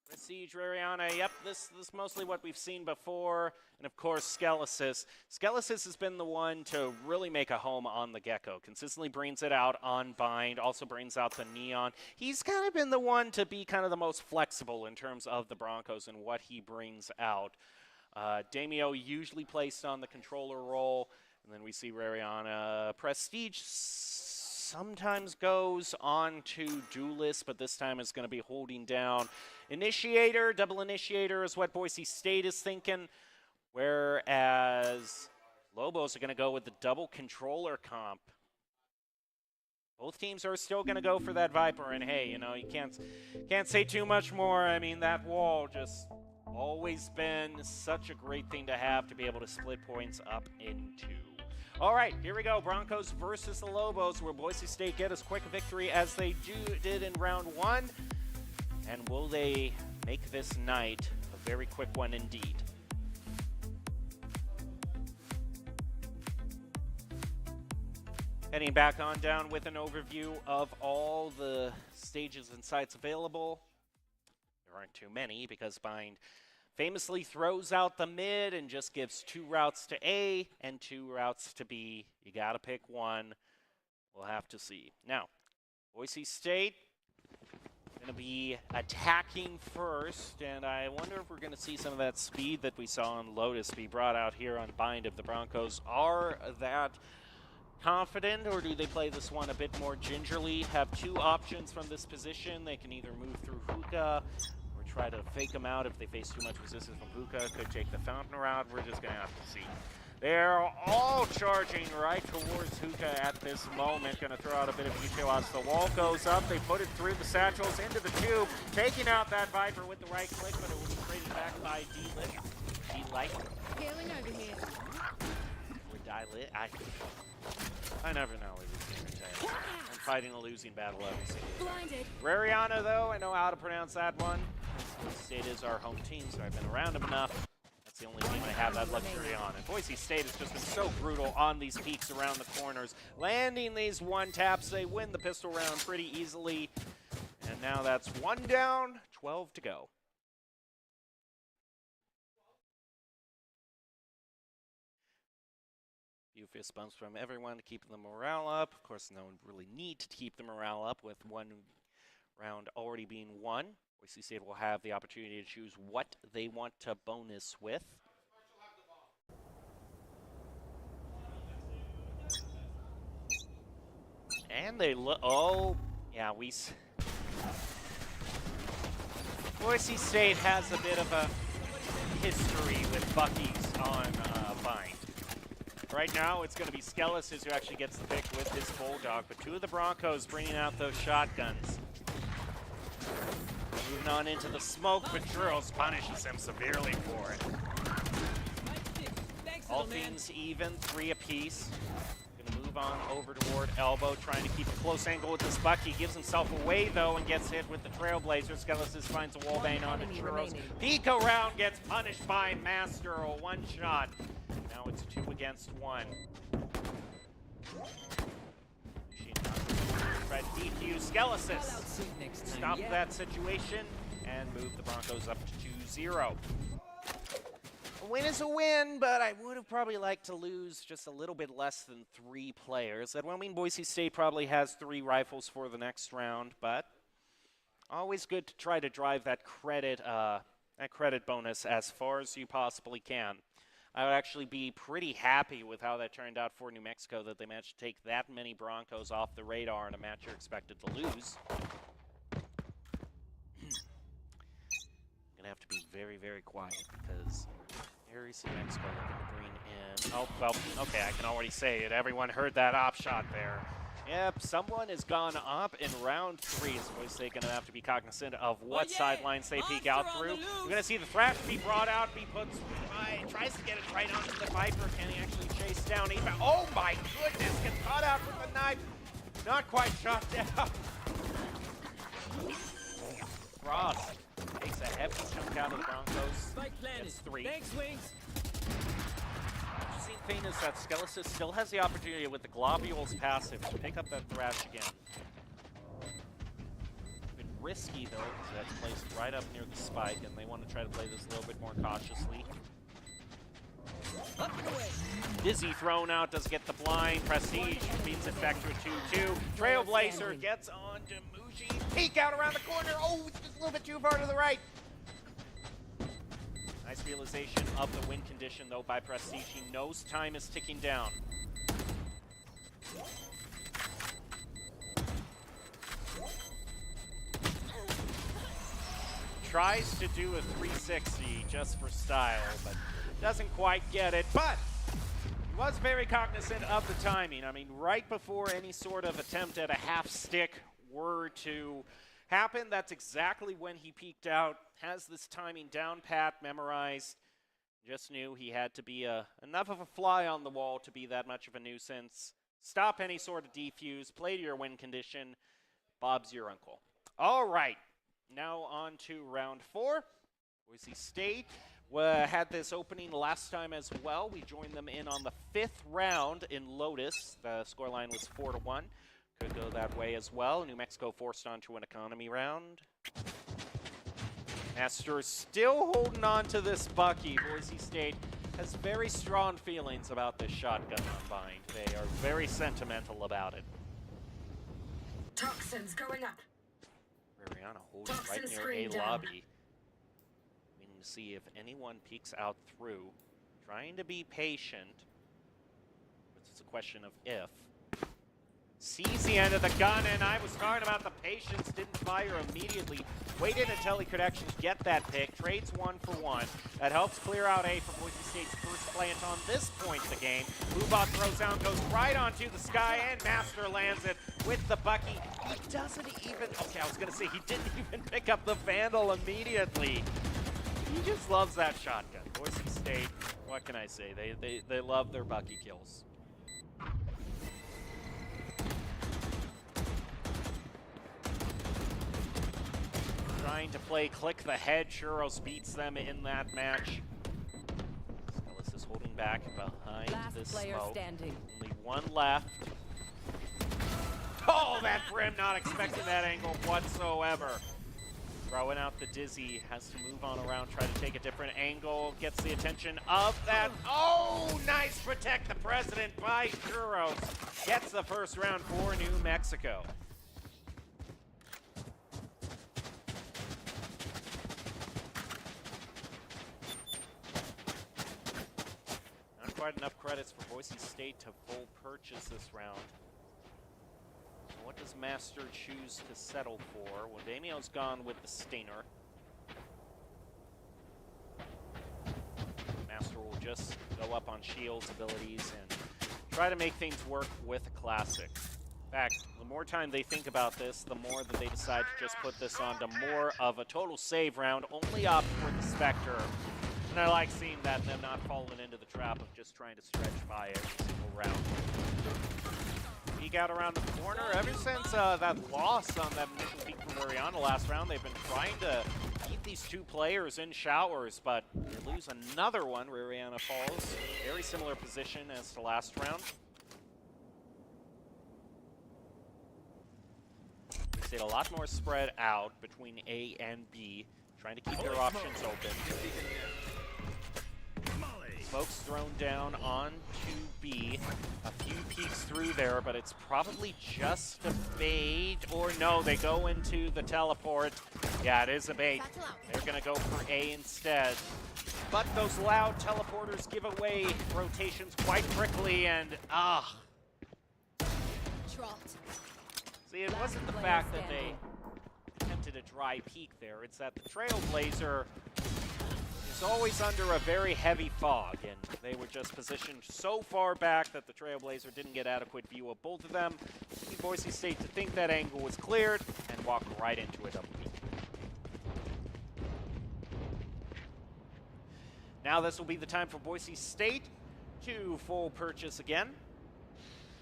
Prestige, Rariana, yep, this is mostly what we've seen before. And of course, Skelesis. Skelesis has been the one to really make a home on the Gecko. Consistently brings it out on Bind, also brings out the Neon. He's kind of been the one to be kind of the most flexible in terms of the Broncos and what he brings out. Damio usually placed on the controller role. And then we see Rariana. Prestige sometimes goes on to Duelist, but this time it's going to be holding down Initiator. Double Initiator is what Boise State is thinking, whereas Lobos are going to go with the double controller comp. Both teams are still going to go for that Viper, and hey, you know, you can't say too much more. I mean, that wall just always been such a great thing to have to be able to split points up into. All right, here we go. Broncos versus the Lobos, where Boise State get as quick a victory as they did in round one. And will they make this night a very quick one indeed? Heading back on down with an overview of all the stages and sites available. There aren't too many because Bind famously throws out the mid and just gives 2 routes to A and 2 routes to B. You got to pick one. We'll have to see. Now, Boise State going to be attacking first, and I wonder if we're going to see some of that speed that we saw on Lotus be brought out here on Bind if the Broncos are that confident, or do they play this one a bit more gingerly? Have 2 options from this position. They can either move through Hookah, try to fake them out if they face too much resistance from Hookah. Could take the Fountain route. We're just going to have to see. They're all charging right towards Hookah at this moment. Going to throw out a bit of Echos. The wall goes up. They put it through the satchels into the tube, taking out that Viper with the right click, but it will be traded back by D-Lit. D-Light. Scaling over here. Or Die-Lit. I never know what these things are saying. I'm fighting a losing battle every single time. Blinded. Rariana, though, I know how to pronounce that one. Boise State is our home team, so I've been around them enough. That's the only team I have that luxury on. And Boise State has just been so brutal on these peaks around the corners. Landing these one taps, they win the pistol round pretty easily. And now that's 1 down, 12 to go. Few fist bumps from everyone to keep the morale up. Of course, no one really need to keep the morale up with 1 round already being won. Boise State will have the opportunity to choose what they want to bonus with. And they look, oh, yeah, Boise State has a bit of a history with Bucky's on Bind. Right now, it's going to be Skelesis who actually gets the pick with his Bulldog, but 2 of the Broncos bringing out those shotguns. Moving on into the smoke, but Drills punishes him severely for it. All things even, 3 apiece. Gonna move on over toward Elbow, trying to keep a close angle with this Bucky. Gives himself away though and gets hit with the Trailblazer. Skelesis finds a wallbang onto Churros. Pico round gets punished by Master, a 1 shot. Now it's 2 against 1. Try to DQ Skelesis. Stop that situation and move the Broncos up to 2-0. A win is a win, but I would have probably liked to lose just a little bit less than 3 players. That will mean Boise State probably has 3 rifles for the next round, but always good to try to drive that credit bonus as far as you possibly can. I would actually be pretty happy with how that turned out for New Mexico, that they managed to take that many Broncos off the radar in a match you're expected to lose. I'm going to have to be very, very quiet because here is New Mexico looking to bring in... Oh, well, okay, I can already say it. Everyone heard that op shot there. Yep, someone has gone up in round 3. So Boise State going to have to be cognizant of what sidelines they peek out through. You're going to see the Thrash be brought out. He tries to get it right onto the Viper. Can he actually chase down? Oh my goodness, gets caught out with the knife. Not quite shot down. Frost takes a heavy chunk out of the Broncos. It's 3. Thanks, Wings. Interesting thing is that Skelesis still has the opportunity with the Globules passive to pick up that Thrash again. Been risky, though, because that's placed right up near the spike, and they want to try to play this a little bit more cautiously. Up and away. Dizzy thrown out, does get the blind. Prestige beats it back to a 2-2. Trailblazer gets on to Muji. Peek out around the corner. Oh, it's just a little bit too far to the right. Nice realization of the win condition, though, by Prestige. He knows time is ticking down. Tries to do a 360 just for style, but doesn't quite get it. But he was very cognizant of the timing. I mean, right before any sort of attempt at a half stick were to happen, that's exactly when he peeked out. Has this timing down pat, memorized. Just knew he had to be enough of a fly on the wall to be that much of a nuisance. Stop any sort of defuse, play to your win condition. Bob's your uncle. All right. Now on to round 4. Boise State had this opening last time as well. We joined them in on the 5th round in Lotus. The scoreline was 4-1. Could go that way as well. New Mexico forced onto an economy round. Master still holding on to this Bucky. Boise State has very strong feelings about this shotgun unbind. They are very sentimental about it. Toxins going up. Rihanna holding right near A lobby. We need to see if anyone peeks out through. Trying to be patient. It's a question of if. Sees the end of the gun, and I was talking about the patience. Didn't fire immediately. Waited until he could actually get that pick. Trades 1 for 1. That helps clear out A for Boise State's first plant on this point of the game. Lubot throws down, goes right onto the sky, and Master lands it with the Bucky. He doesn't even, okay, I was going to say, he didn't even pick up the Vandal immediately. He just loves that shotgun. Boise State, what can I say? They love their Bucky kills. Trying to play click the head. Churros beats them in that match. Ellis is holding back behind this smoke. Standing. Only one left. Oh, that Brim not expecting that angle whatsoever. Throwing out the Dizzy, has to move on around, try to take a different angle, gets the attention of that. Oh, nice protect the president by Churros. Gets the first round for New Mexico. Not quite enough credits for Boise State to full purchase this round. What does Master choose to settle for? Well, Damio's gone with the Stinger. Master will just go up on Shield's abilities and try to make things work with a classic. In fact, the more time they think about this, the more that they decide to just put this on to more of a total save round, only opt for the Spectre. And I like seeing that and them not falling into the trap of just trying to stretch by every single round. Peek out around the corner. Ever since that loss on that initial peek from Rihanna last round, they've been trying to keep these two players in showers, but they lose another one. Rihanna falls. Very similar position as to last round. They stayed a lot more spread out between A and B, trying to keep their options open. Smoke's thrown down on to B. A few peeks through there, but it's probably just a bait. Or no, they go into the teleport. Yeah, it is a bait. They're going to go for A instead. But those loud teleporters give away rotations quite quickly, and See, it wasn't the fact that they attempted a dry peek there. It's that the Trailblazer is always under a very heavy fog, and they were just positioned so far back that the Trailblazer didn't get adequate view of both of them. Leaving Boise State to think that angle was cleared and walk right into a double peek. Now this will be the time for Boise State to full purchase again.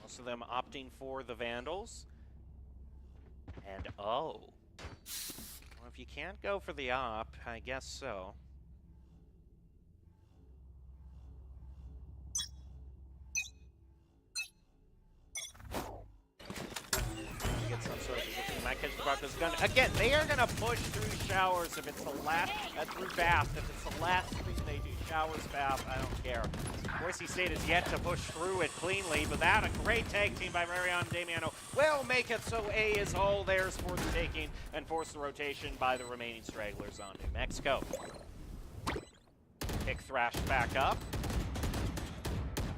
Most of them opting for the Vandals. And well, if you can't go for the op, I guess so. get some sort of position. Might catch the Broncos gun. Again, they are going to push through showers if it's the last, through bath. If it's the last thing they do, showers, bath, I don't care. Boise State has yet to push through it cleanly, but that a great tag team by Marion and Damiano will make it so A is all theirs for the taking and force the rotation by the remaining stragglers on New Mexico. Pick thrashed back up.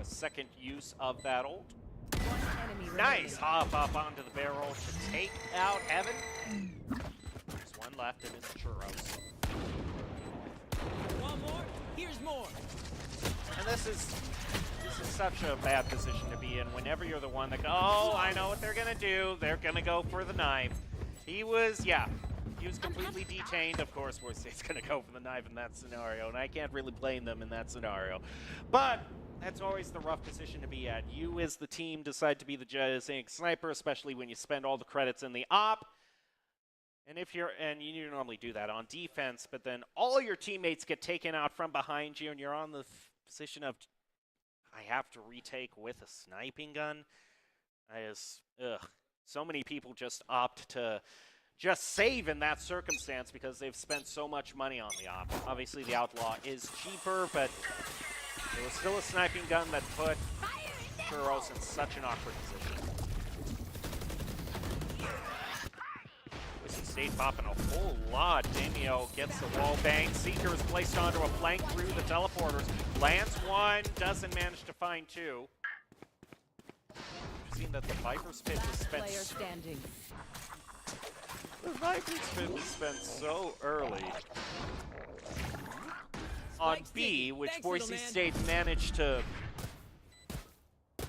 A second use of that ult. Nice hop up onto the barrel to take out Evan. There's one left and it's Churros. One more, here's more. And this is such a bad position to be in whenever you're the one that go, oh, I know what they're gonna do. They're gonna go for the knife. He was completely detained. Of course, Boise State's gonna go for the knife in that scenario, and I can't really blame them in that scenario. But that's always the rough position to be at. You as the team decide to be the designated sniper, especially when you spend all the credits in the op. And you normally do that on defense, but then all your teammates get taken out from behind you, and you're on the position of, I have to retake with a sniping gun. So many people just opt to just save in that circumstance because they've spent so much money on the op. Obviously, the Outlaw is cheaper, but it was still a sniping gun that put Churros in such an awkward position. Boise State popping a whole lot. Damio gets the wall bang. Seeker is placed onto a flank through the teleporters. Lands one, doesn't manage to find two. We've seen that the Viper's Pit was spent. Player standing. The Viper's Pit was spent so early on B, which Thanks, Boise State managed to. And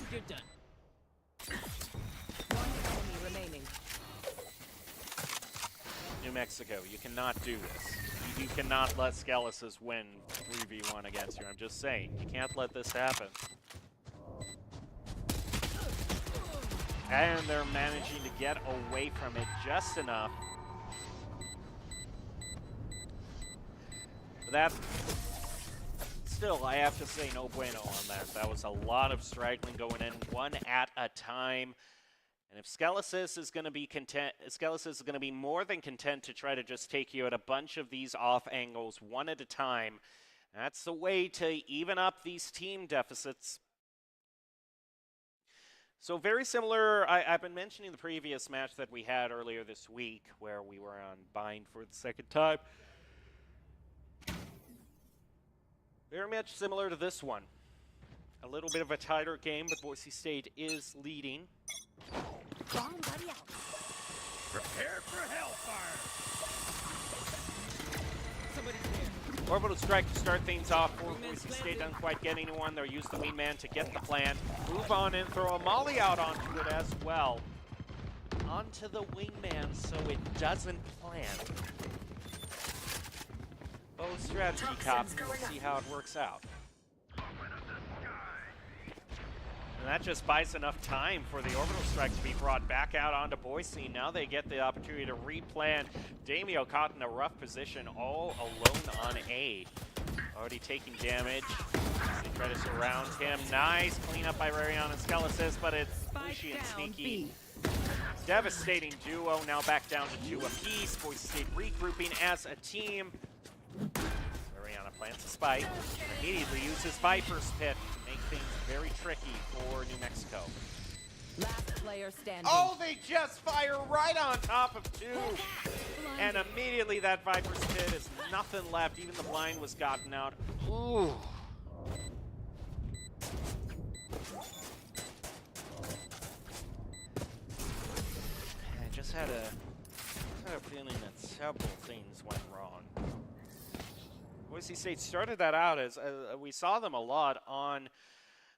you're done. One enemy remaining. New Mexico, you cannot do this. You cannot let Skeletons win 3v1 against you. I'm just saying, you can't let this happen. And they're managing to get away from it just enough. But that, still, I have to say no bueno on that. That was a lot of straggling going in, one at a time. And if Skelesis is going to be content, Skelesis is going to be more than content to try to just take you at a bunch of these off angles one at a time. That's the way to even up these team deficits. So very similar, I've been mentioning the previous match that we had earlier this week where we were on bind for the second time. Very much similar to this one. A little bit of a tighter game, but Boise State is leading. Prepare for hellfire. Somebody's there. Orbital strike to start things off for Boise State. Doesn't quite get anyone. They'll use the wingman to get the plant. Move on and throw a molly out onto it as well. Onto the wingman so it doesn't plant. Both strategy cops. We'll see how it works out. And that just buys enough time for the orbital strike to be brought back out onto Boise. Now they get the opportunity to replan. Damio caught in a rough position all alone on A. Already taking damage. They try to surround him. Nice cleanup by Rarion and Skelesis, but it's pushy and sneaky. Devastating duo, now back down to 2 apiece. Boise State regrouping as a team. Rariana plants a spike and immediately uses Viper's Pit to make things very tricky for New Mexico. Last player standing. Oh, they just fire right on top of 2. And immediately that Viper's Pit is nothing left. Even the blind was gotten out. Ooh. I just had a feeling that several things went wrong. Boise State started that out as we saw them a lot on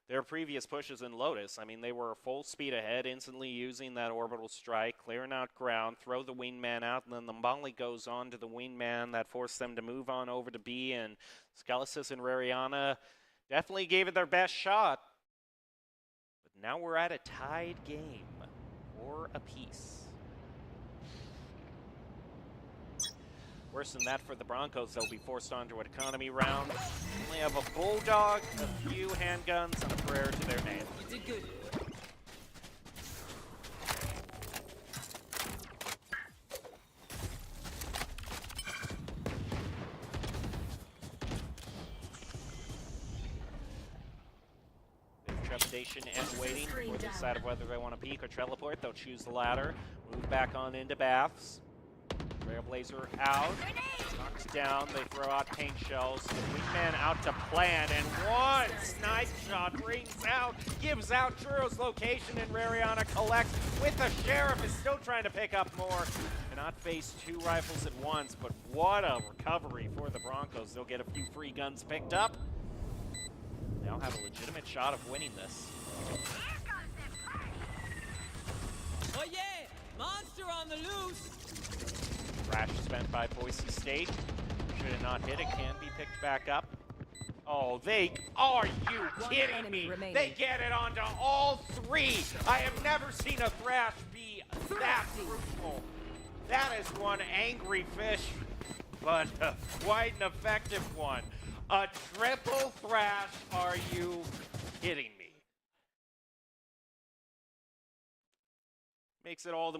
their previous pushes in Lotus. I mean, they were full speed ahead, instantly using that orbital strike, clearing out ground, throw the wingman out, and then the molly goes on to the wingman. That forced them to move on over to B, and Skelesis and Rariana definitely gave it their best shot. But now we're at a tied game, 4 apiece. Worse than that for the Broncos, they'll be forced onto an economy round. Only have a bulldog, a few handguns, and a prayer to their name. You did good. trepidation and waiting before they decide of whether they want to peek or teleport. They'll choose the latter. Move back on into baths. Trailblazer out. Knocked down. They throw out paint shells. The wingman out to plan. And one snipe shot rings out. Gives out Churro's location. And Rariana collects with the Sheriff. Is still trying to pick up more. Cannot face 2 rifles at once. But what a recovery for the Broncos. They'll get a few free guns picked up. They'll have a legitimate shot of winning this. Oh yeah! Monster on the loose! Crash spent by Boise State. Should have not hit it. Can be picked back up. Oh, are you kidding me? Remaining. They get it onto all 3. I have never seen a Thrash be that fruitful. That is one angry fish, but quite an effective one. A triple Thrash, are you kidding me? Makes it all the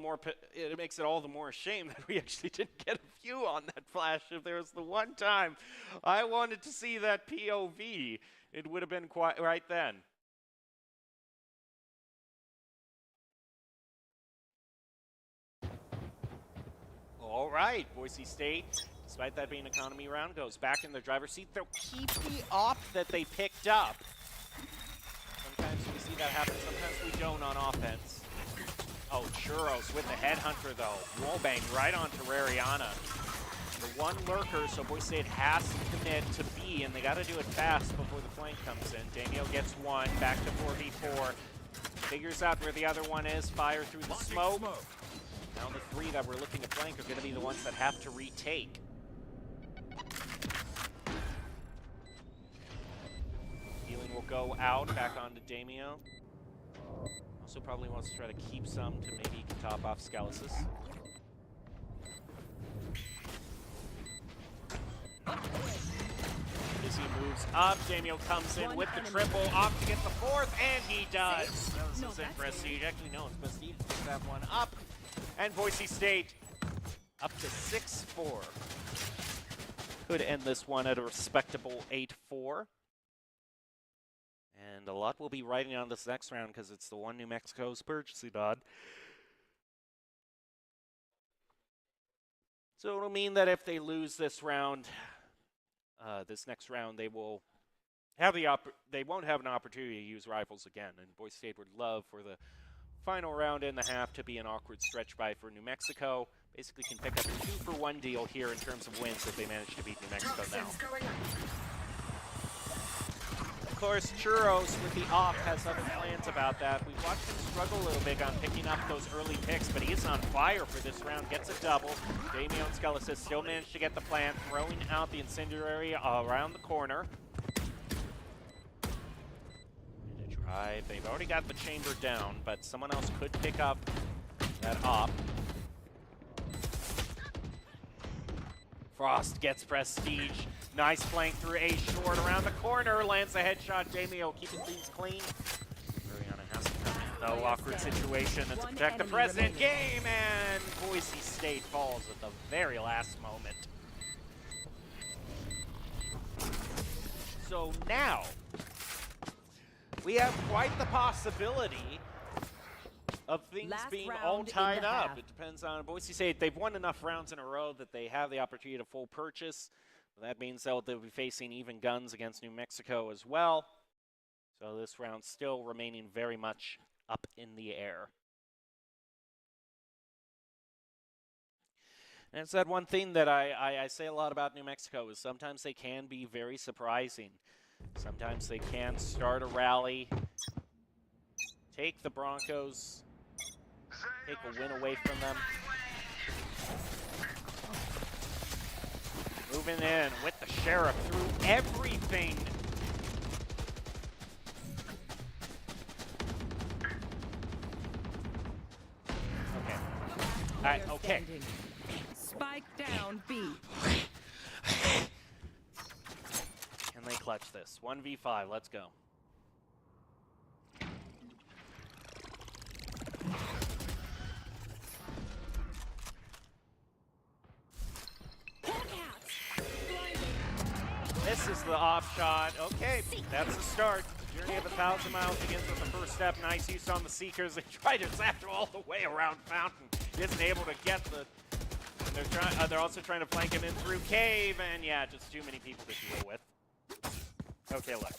more a shame that we actually didn't get a few on that flash. If there was the one time I wanted to see that POV, it would have been quite right then. All right, Boise State, despite that being an economy round, goes back in the driver's seat. They'll keep the op that they picked up. Sometimes we see that happen, sometimes we don't on offense. Oh, Churros with the headhunter, though. Wallbang right onto Rariana. The one lurker, so Boise State has to commit to B, and they got to do it fast before the flank comes in. Damio gets 1, back to 4v4. Figures out where the other one is, fire through the smoke. Now the 3 that we're looking to flank are going to be the ones that have to retake. Healing will go out, back onto Damio. Also probably wants to try to keep some to maybe he can top off Scalisis. As he moves up, Damio comes in with the triple, off to get the 4th, and he does. This is in Prestige. Actually, no, it's Prestige. Picks that one up. And Boise State up to 6-4. Could end this one at a respectable 8-4. And a lot will be riding on this next round because it's the one New Mexico's purchasing on. So it'll mean that if they lose this round, this next round, they will have they won't have an opportunity to use rifles again. And Boise State would love for the final round and a half to be an awkward stretch by for New Mexico. Basically can pick up a 2-for-1 deal here in terms of wins if they manage to beat New Mexico now. Of course, Churros with the off has other plans about that. We've watched him struggle a little bit on picking up those early picks, but he is on fire for this round. Gets a double. Damien Scalisis still managed to get the plant, throwing out the incendiary around the corner. And a drive. They've already got the chamber down, but someone else could pick up that op. Frost gets Prestige. Nice flank through A short around the corner. Lands a headshot. Damio keeping things clean. Rariana has to come in, though. Awkward situation and to protect the President game. And Boise State falls at the very last moment. So now, we have quite the possibility of things being all tied up. It depends on Boise State. They've won enough rounds in a row that they have the opportunity to full purchase. That means they'll be facing even guns against New Mexico as well. So this round still remaining very much up in the air. And it's that one thing that I say a lot about New Mexico is sometimes they can be very surprising. Sometimes they can start a rally, take the Broncos, take a win away from them. Moving in with the Sheriff through everything. Okay. All right, okay. Spike down B. Can they clutch this? 1v5, let's go. This is the off shot. Okay, that's the start. Journey of 1,000 miles begins with the first step. Nice use on the Seekers. They try to zap all the way around Fountain. He isn't able to get the... They're also trying to flank him in through Cave, and yeah, just too many people to deal with. Okay, look.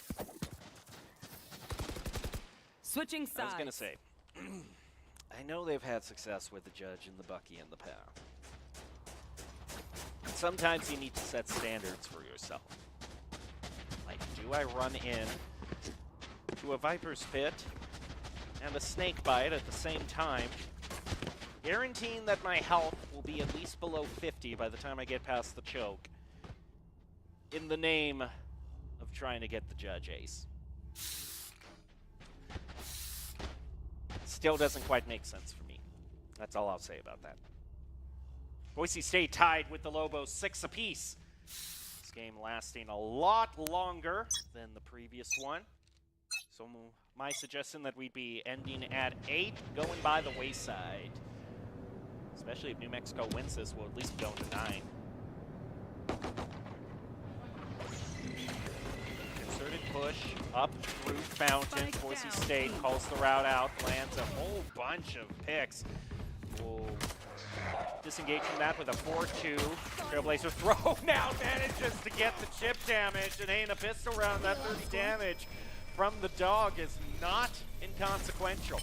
Switching sides. I was gonna say, I know they've had success with the Judge and the Bucky in the past. And sometimes you need to set standards for yourself. Like, do I run in to a Viper's Pit and a Snake Bite at the same time, guaranteeing that my health will be at least below 50 by the time I get past the choke, in the name of trying to get the Judge ace? Still doesn't quite make sense for me. That's all I'll say about that. Boise State tied with the Lobos 6 apiece. This game lasting a lot longer than the previous one. So my suggestion that we'd be ending at 8, going by the wayside. Especially if New Mexico wins this, we'll at least go to 9. Concerted push up through Fountain. Boise State calls the route out, lands a whole bunch of picks. We'll disengage from that with a 4-2. Trailblazer throw now manages to get the chip damage, and ain't a pistol round. That 30 damage from the dog is not inconsequential.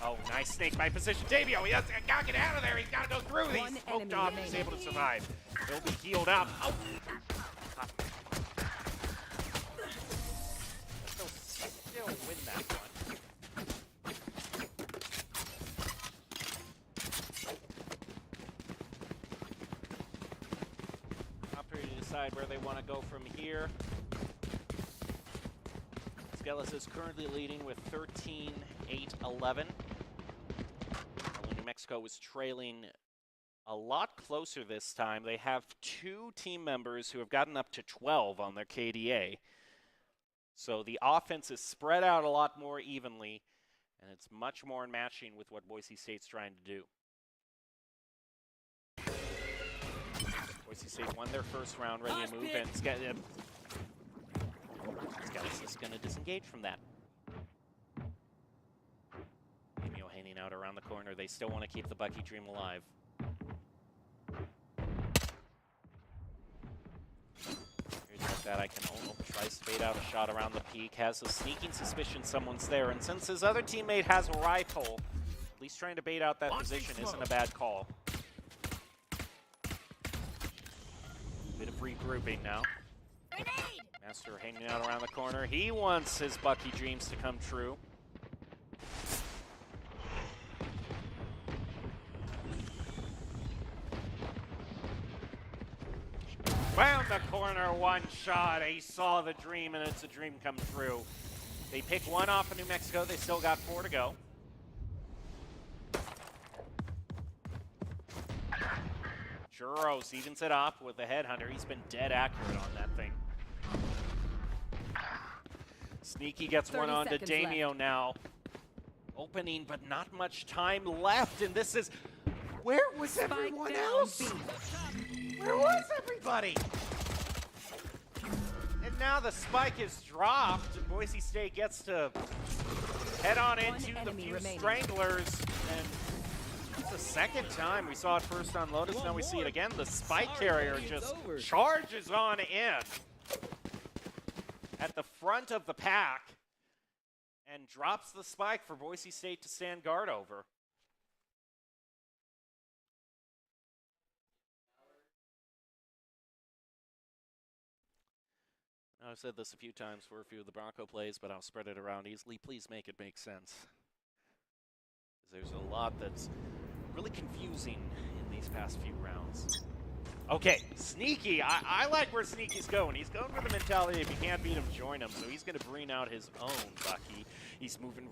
Oh, nice snake bite position. Davio, he has got to get out of there. He's got to go through. He's smoked off. He's able to survive. He'll be healed up. Oh. Still win that one. Operator to decide where they want to go from here. Skelis is currently leading with 13-8-11. New Mexico is trailing a lot closer this time. They have 2 team members who have gotten up to 12 on their KDA. So the offense is spread out a lot more evenly, and it's much more in matching with what Boise State's trying to do. Boise State won their first round, ready to move, and Skelis is going to disengage from that. Emio hanging out around the corner. They still want to keep the Bucky dream alive. Here's like that. I can tries to fade out a shot around the peak. Has a sneaking suspicion someone's there. And since his other teammate has a rifle, at least trying to bait out that position isn't a bad call. Bit of regrouping now. Master hanging out around the corner. He wants his Bucky dreams to come true. Found the corner, one shot. He saw the dream, and it's a dream come true. They pick one off of New Mexico. They still got 4 to go. Churros evens it up with the headhunter. He's been dead accurate on that thing. Sneaky gets one on to Damio now. Opening, but not much time left. And this is... Where was everyone else? Where was everybody? And now the spike is dropped. And Boise State gets to head on into the few stranglers. And it's the second time we saw it first on Lotus. Now we see it again. The spike carrier just charges on in at the front of the pack and drops the spike for Boise State to stand guard over. I've said this a few times for a few of the Bronco plays, but I'll spread it around easily. Please make it make sense. There's a lot that's really confusing in these past few rounds. Okay, Sneaky. I like where Sneaky's going. He's going with the mentality if you can't beat him, join him. So he's going to bring out his own Bucky. He's moving.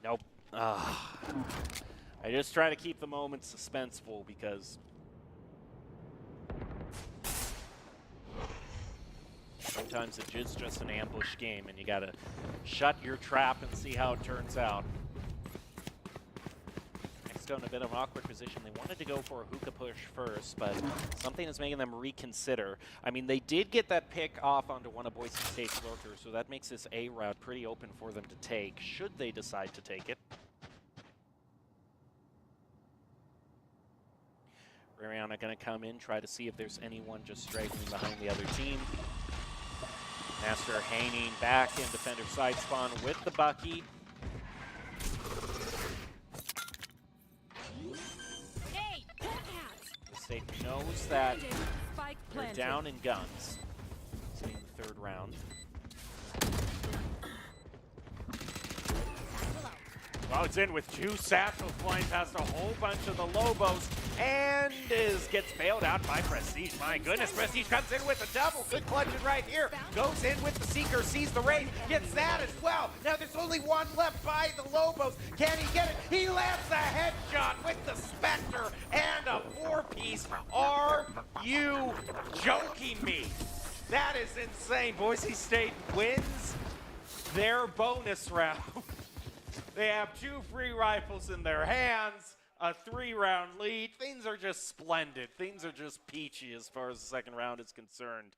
Nope. I just try to keep the moment suspenseful because sometimes it is just an ambush game and you got to shut your trap and see how it turns out. Mexico in a bit of an awkward position. They wanted to go for a hookah push first, but something is making them reconsider. I mean, they did get that pick off onto one of Boise State's lurkers, so that makes this A route pretty open for them to take, should they decide to take it. Rariana going to come in, try to see if there's anyone just straggling behind the other team. Master hanging back in defender side spawn with the Bucky. Hey, Hellcats! The state knows that Spike they're planted. down in guns. Sitting the third round. Well, it's in with two satchels flying past a whole bunch of the Lobos and gets bailed out by Prestige. My goodness, Prestige comes in with a double. Good clutching right here. Goes in with the Seeker, sees the raid, gets that as well. Now there's only one left by the Lobos. Can he get it? He lands a headshot with the Spectre and a four-piece. Are you joking me? That is insane. Boise State wins their bonus round. They have two free rifles in their hands, a 3-round lead. Things are just splendid. Things are just peachy as far as the second round is concerned.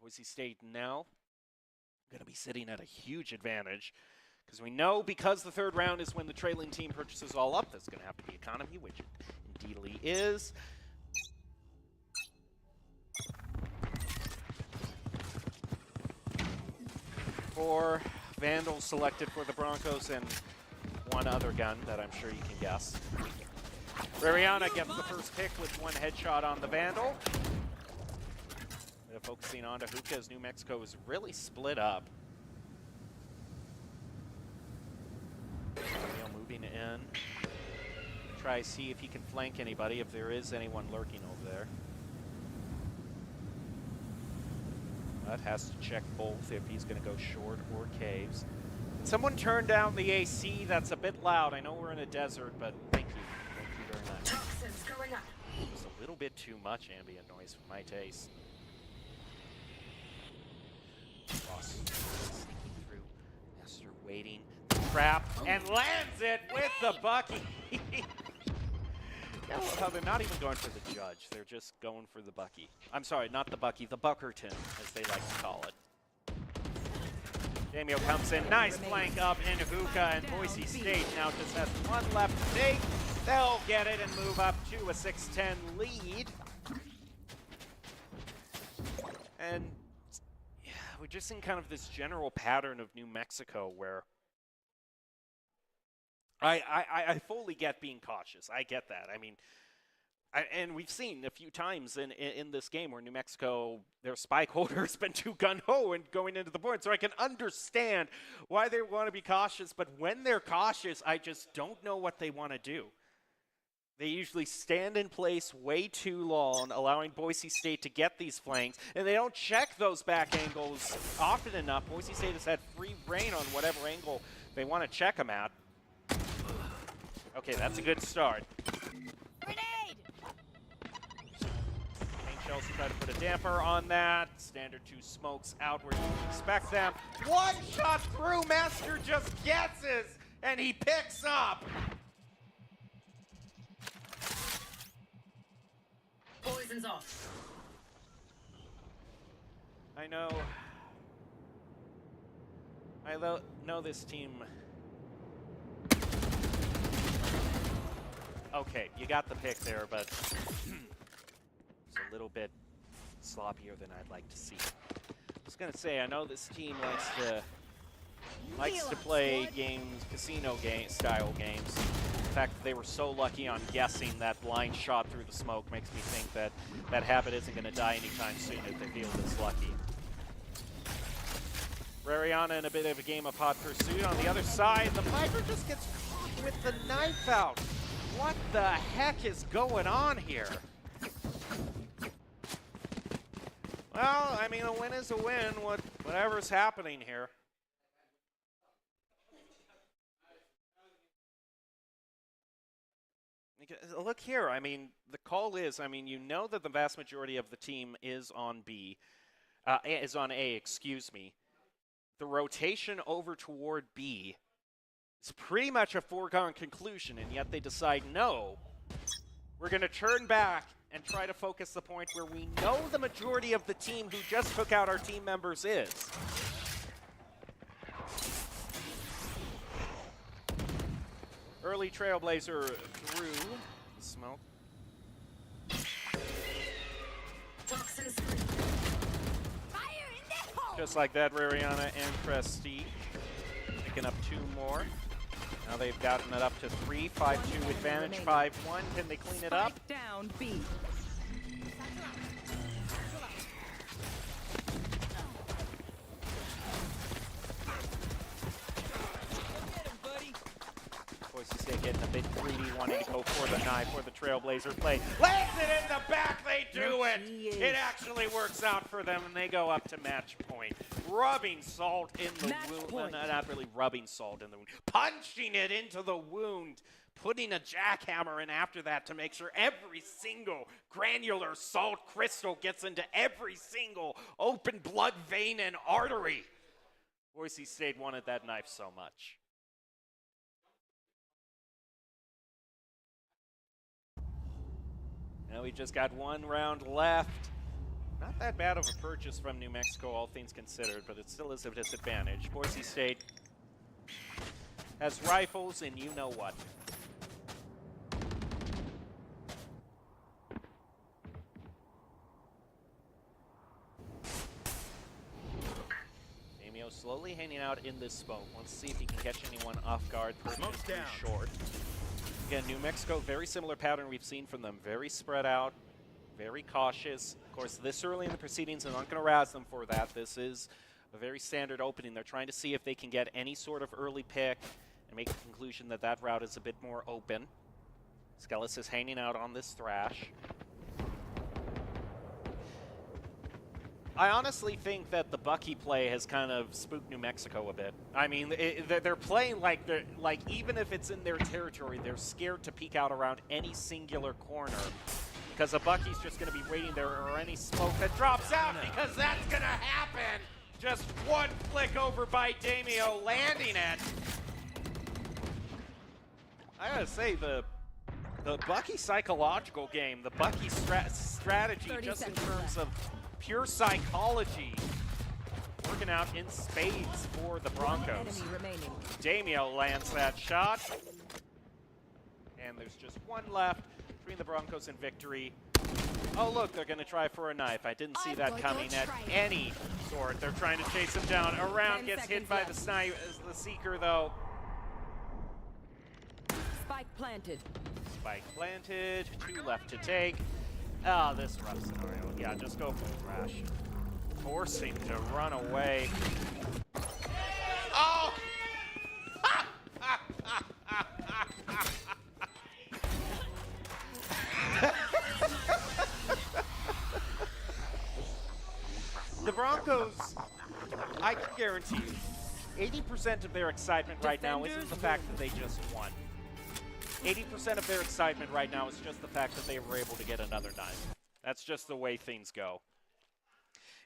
Boise State now going to be sitting at a huge advantage because we know because the third round is when the trailing team purchases all up, there's going to have to be economy, which it indeedly is. Four Vandals selected for the Broncos and one other gun that I'm sure you can guess. Rariana gets the first pick with one headshot on the Vandal. They're focusing on to Hookah as New Mexico is really split up. Moving in. Try to see if he can flank anybody, if there is anyone lurking over there. But has to check both if he's going to go short or caves. Can someone turn down the AC? That's a bit loud. I know we're in a desert, but thank you. Thank you very much. Toxins going up. Just a little bit too much ambient noise for my taste. Ross sneaking through. Master waiting. Trap and lands it with the Bucky. Well, they're not even going for the judge. They're just going for the Bucky. I'm sorry, not the Bucky, the Buckerton, as they like to call it. Damio comes in, nice flank up into Hookah, and Boise State now just has one left to take. They'll get it and move up to a 6-10 lead. And yeah, we're just in kind of this general pattern of New Mexico where I fully get being cautious. I get that. I mean, and we've seen a few times in this game where New Mexico, their spike holder has been too gung-ho and going into the point. So I can understand why they want to be cautious. But when they're cautious, I just don't know what they want to do. They usually stand in place way too long, allowing Boise State to get these flanks. And they don't check those back angles often enough. Boise State has had free reign on whatever angle they want to check them at. Okay, that's a good start. Grenade! Paint shells try to put a damper on that. Standard 2 smokes out where you expect them. One shot through, Master just guesses, and he picks up. Poison's off. I know this team. Okay, you got the pick there, but it's a little bit sloppier than I'd like to see. I was gonna say, I know this team likes to play games, style games. The fact that they were so lucky on guessing that blind shot through the smoke makes me think that that habit isn't going to die anytime soon if they feel this lucky. Rariana in a bit of a game of hot pursuit. On the other side, the Viper just gets caught with the knife out. What the heck is going on here? Well, I mean, a win is a win, whatever's happening here. Look here, I mean, the call is, I mean, you know that the vast majority of the team is on B. is on A, excuse me. The rotation over toward B is pretty much a foregone conclusion, and yet they decide, no, we're going to turn back and try to focus the point where we know the majority of the team who just took out our team members is. Early Trailblazer through the smoke. Just like that, Rariana and Prestige picking up 2 more. Now they've gotten it up to 3, 5-2 advantage, 5-1. Can they clean it up? Spike down B. Boise State getting a bit greedy, wanting to go for the knife, for the Trailblazer play. Lands it in the back, they do it! It actually works out for them, and they go up to match point. Rubbing salt in the wound, not really rubbing salt in the wound, punching it into the wound, putting a jackhammer in after that to make sure every single granular salt crystal gets into every single open blood vein and artery. Boise State wanted that knife so much. Now we just got 1 round left. Not that bad of a purchase from New Mexico, all things considered, but it still is a disadvantage. Boise State has rifles and you know what. Damio slowly hanging out in this smoke. Wants to see if he can catch anyone off guard. Smoke's down. Short. Again, New Mexico, very similar pattern we've seen from them. Very spread out, very cautious. Of course, this early in the proceedings, I'm not going to razz them for that. This is a very standard opening. They're trying to see if they can get any sort of early pick and make a conclusion that that route is a bit more open. Skellis is hanging out on this Thrash. I honestly think that the Bucky play has kind of spooked New Mexico a bit. I mean, they're playing like even if it's in their territory, they're scared to peek out around any singular corner because a Bucky's just going to be waiting there, or any smoke that drops out, because that's going to happen. Just one flick over by Damio, landing it. I gotta say, the Bucky psychological game, the Bucky strategy, just in terms of pure psychology, working out in spades for the Broncos. Damio lands that shot. And there's just 1 left between the Broncos and victory. Oh, look, they're going to try for a knife. I didn't see that coming at any sort. They're trying to chase him down. Around gets hit by the Seeker, though. Spike planted. Spike planted. 2 left to take. Oh, this rough scenario. Yeah, just go for the Thrash. Forcing to run away. Oh! The Broncos, I can guarantee you, 80% of their excitement right now isn't the fact that they just won. 80% of their excitement right now is just the fact that they were able to get another knife. That's just the way things go.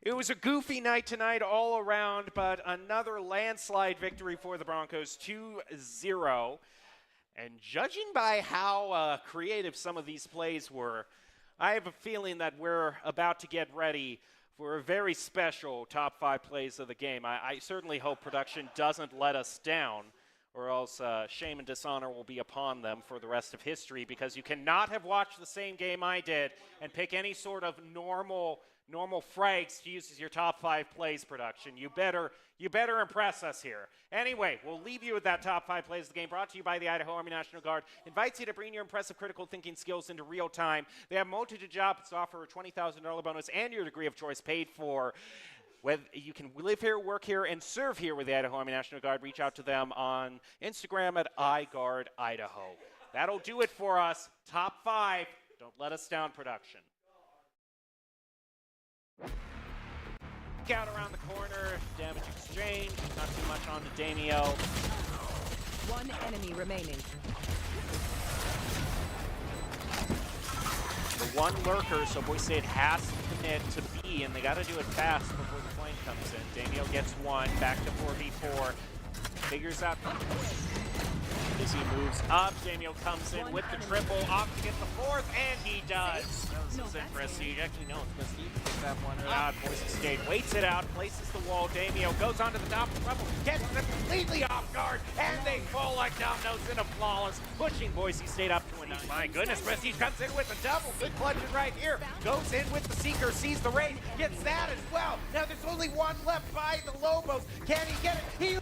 It was a goofy night tonight all around, but another landslide victory for the Broncos, 2-0. And judging by how creative some of these plays were, I have a feeling that we're about to get ready for a very special top 5 plays of the game. I certainly hope production doesn't let us down, or else shame and dishonor will be upon them for the rest of history, because you cannot have watched the same game I did and pick any sort of normal frags to use as your top 5 plays, production. You better impress us here. Anyway, we'll leave you with that top 5 plays of the game, brought to you by the Idaho Army National Guard. Invites you to bring your impressive critical thinking skills into real time. They have multitude of jobs to offer a $20,000 bonus and your degree of choice paid for. Whether you can live here, work here, and serve here with the Idaho Army National Guard, reach out to them on Instagram at iGuardIdaho. That'll do it for us. Top 5. Don't let us down, production. Out around the corner, damage exchange, not too much on the Damio. 1 enemy remaining. The 1 lurker, so Boise State has to it to B, and they got to do it fast before the flank comes in. Damiel gets one, back to 4v4, figures out. As he moves up, Damiel comes in with the triple, off to get the fourth, and he does. This is impressive. Actually, no, it's Prestige to pick that one out. Boise State waits it out, places the wall. Damiel goes onto the top of the trouble, gets them completely off guard, and they fall like dominoes in a flawless, pushing Boise State up to a 9. My goodness, Prestige comes in with a double. Good clutches right here. Goes in with the Seeker, sees the raid, gets that as well. Now there's only one left by the Lobos. Can he get it? He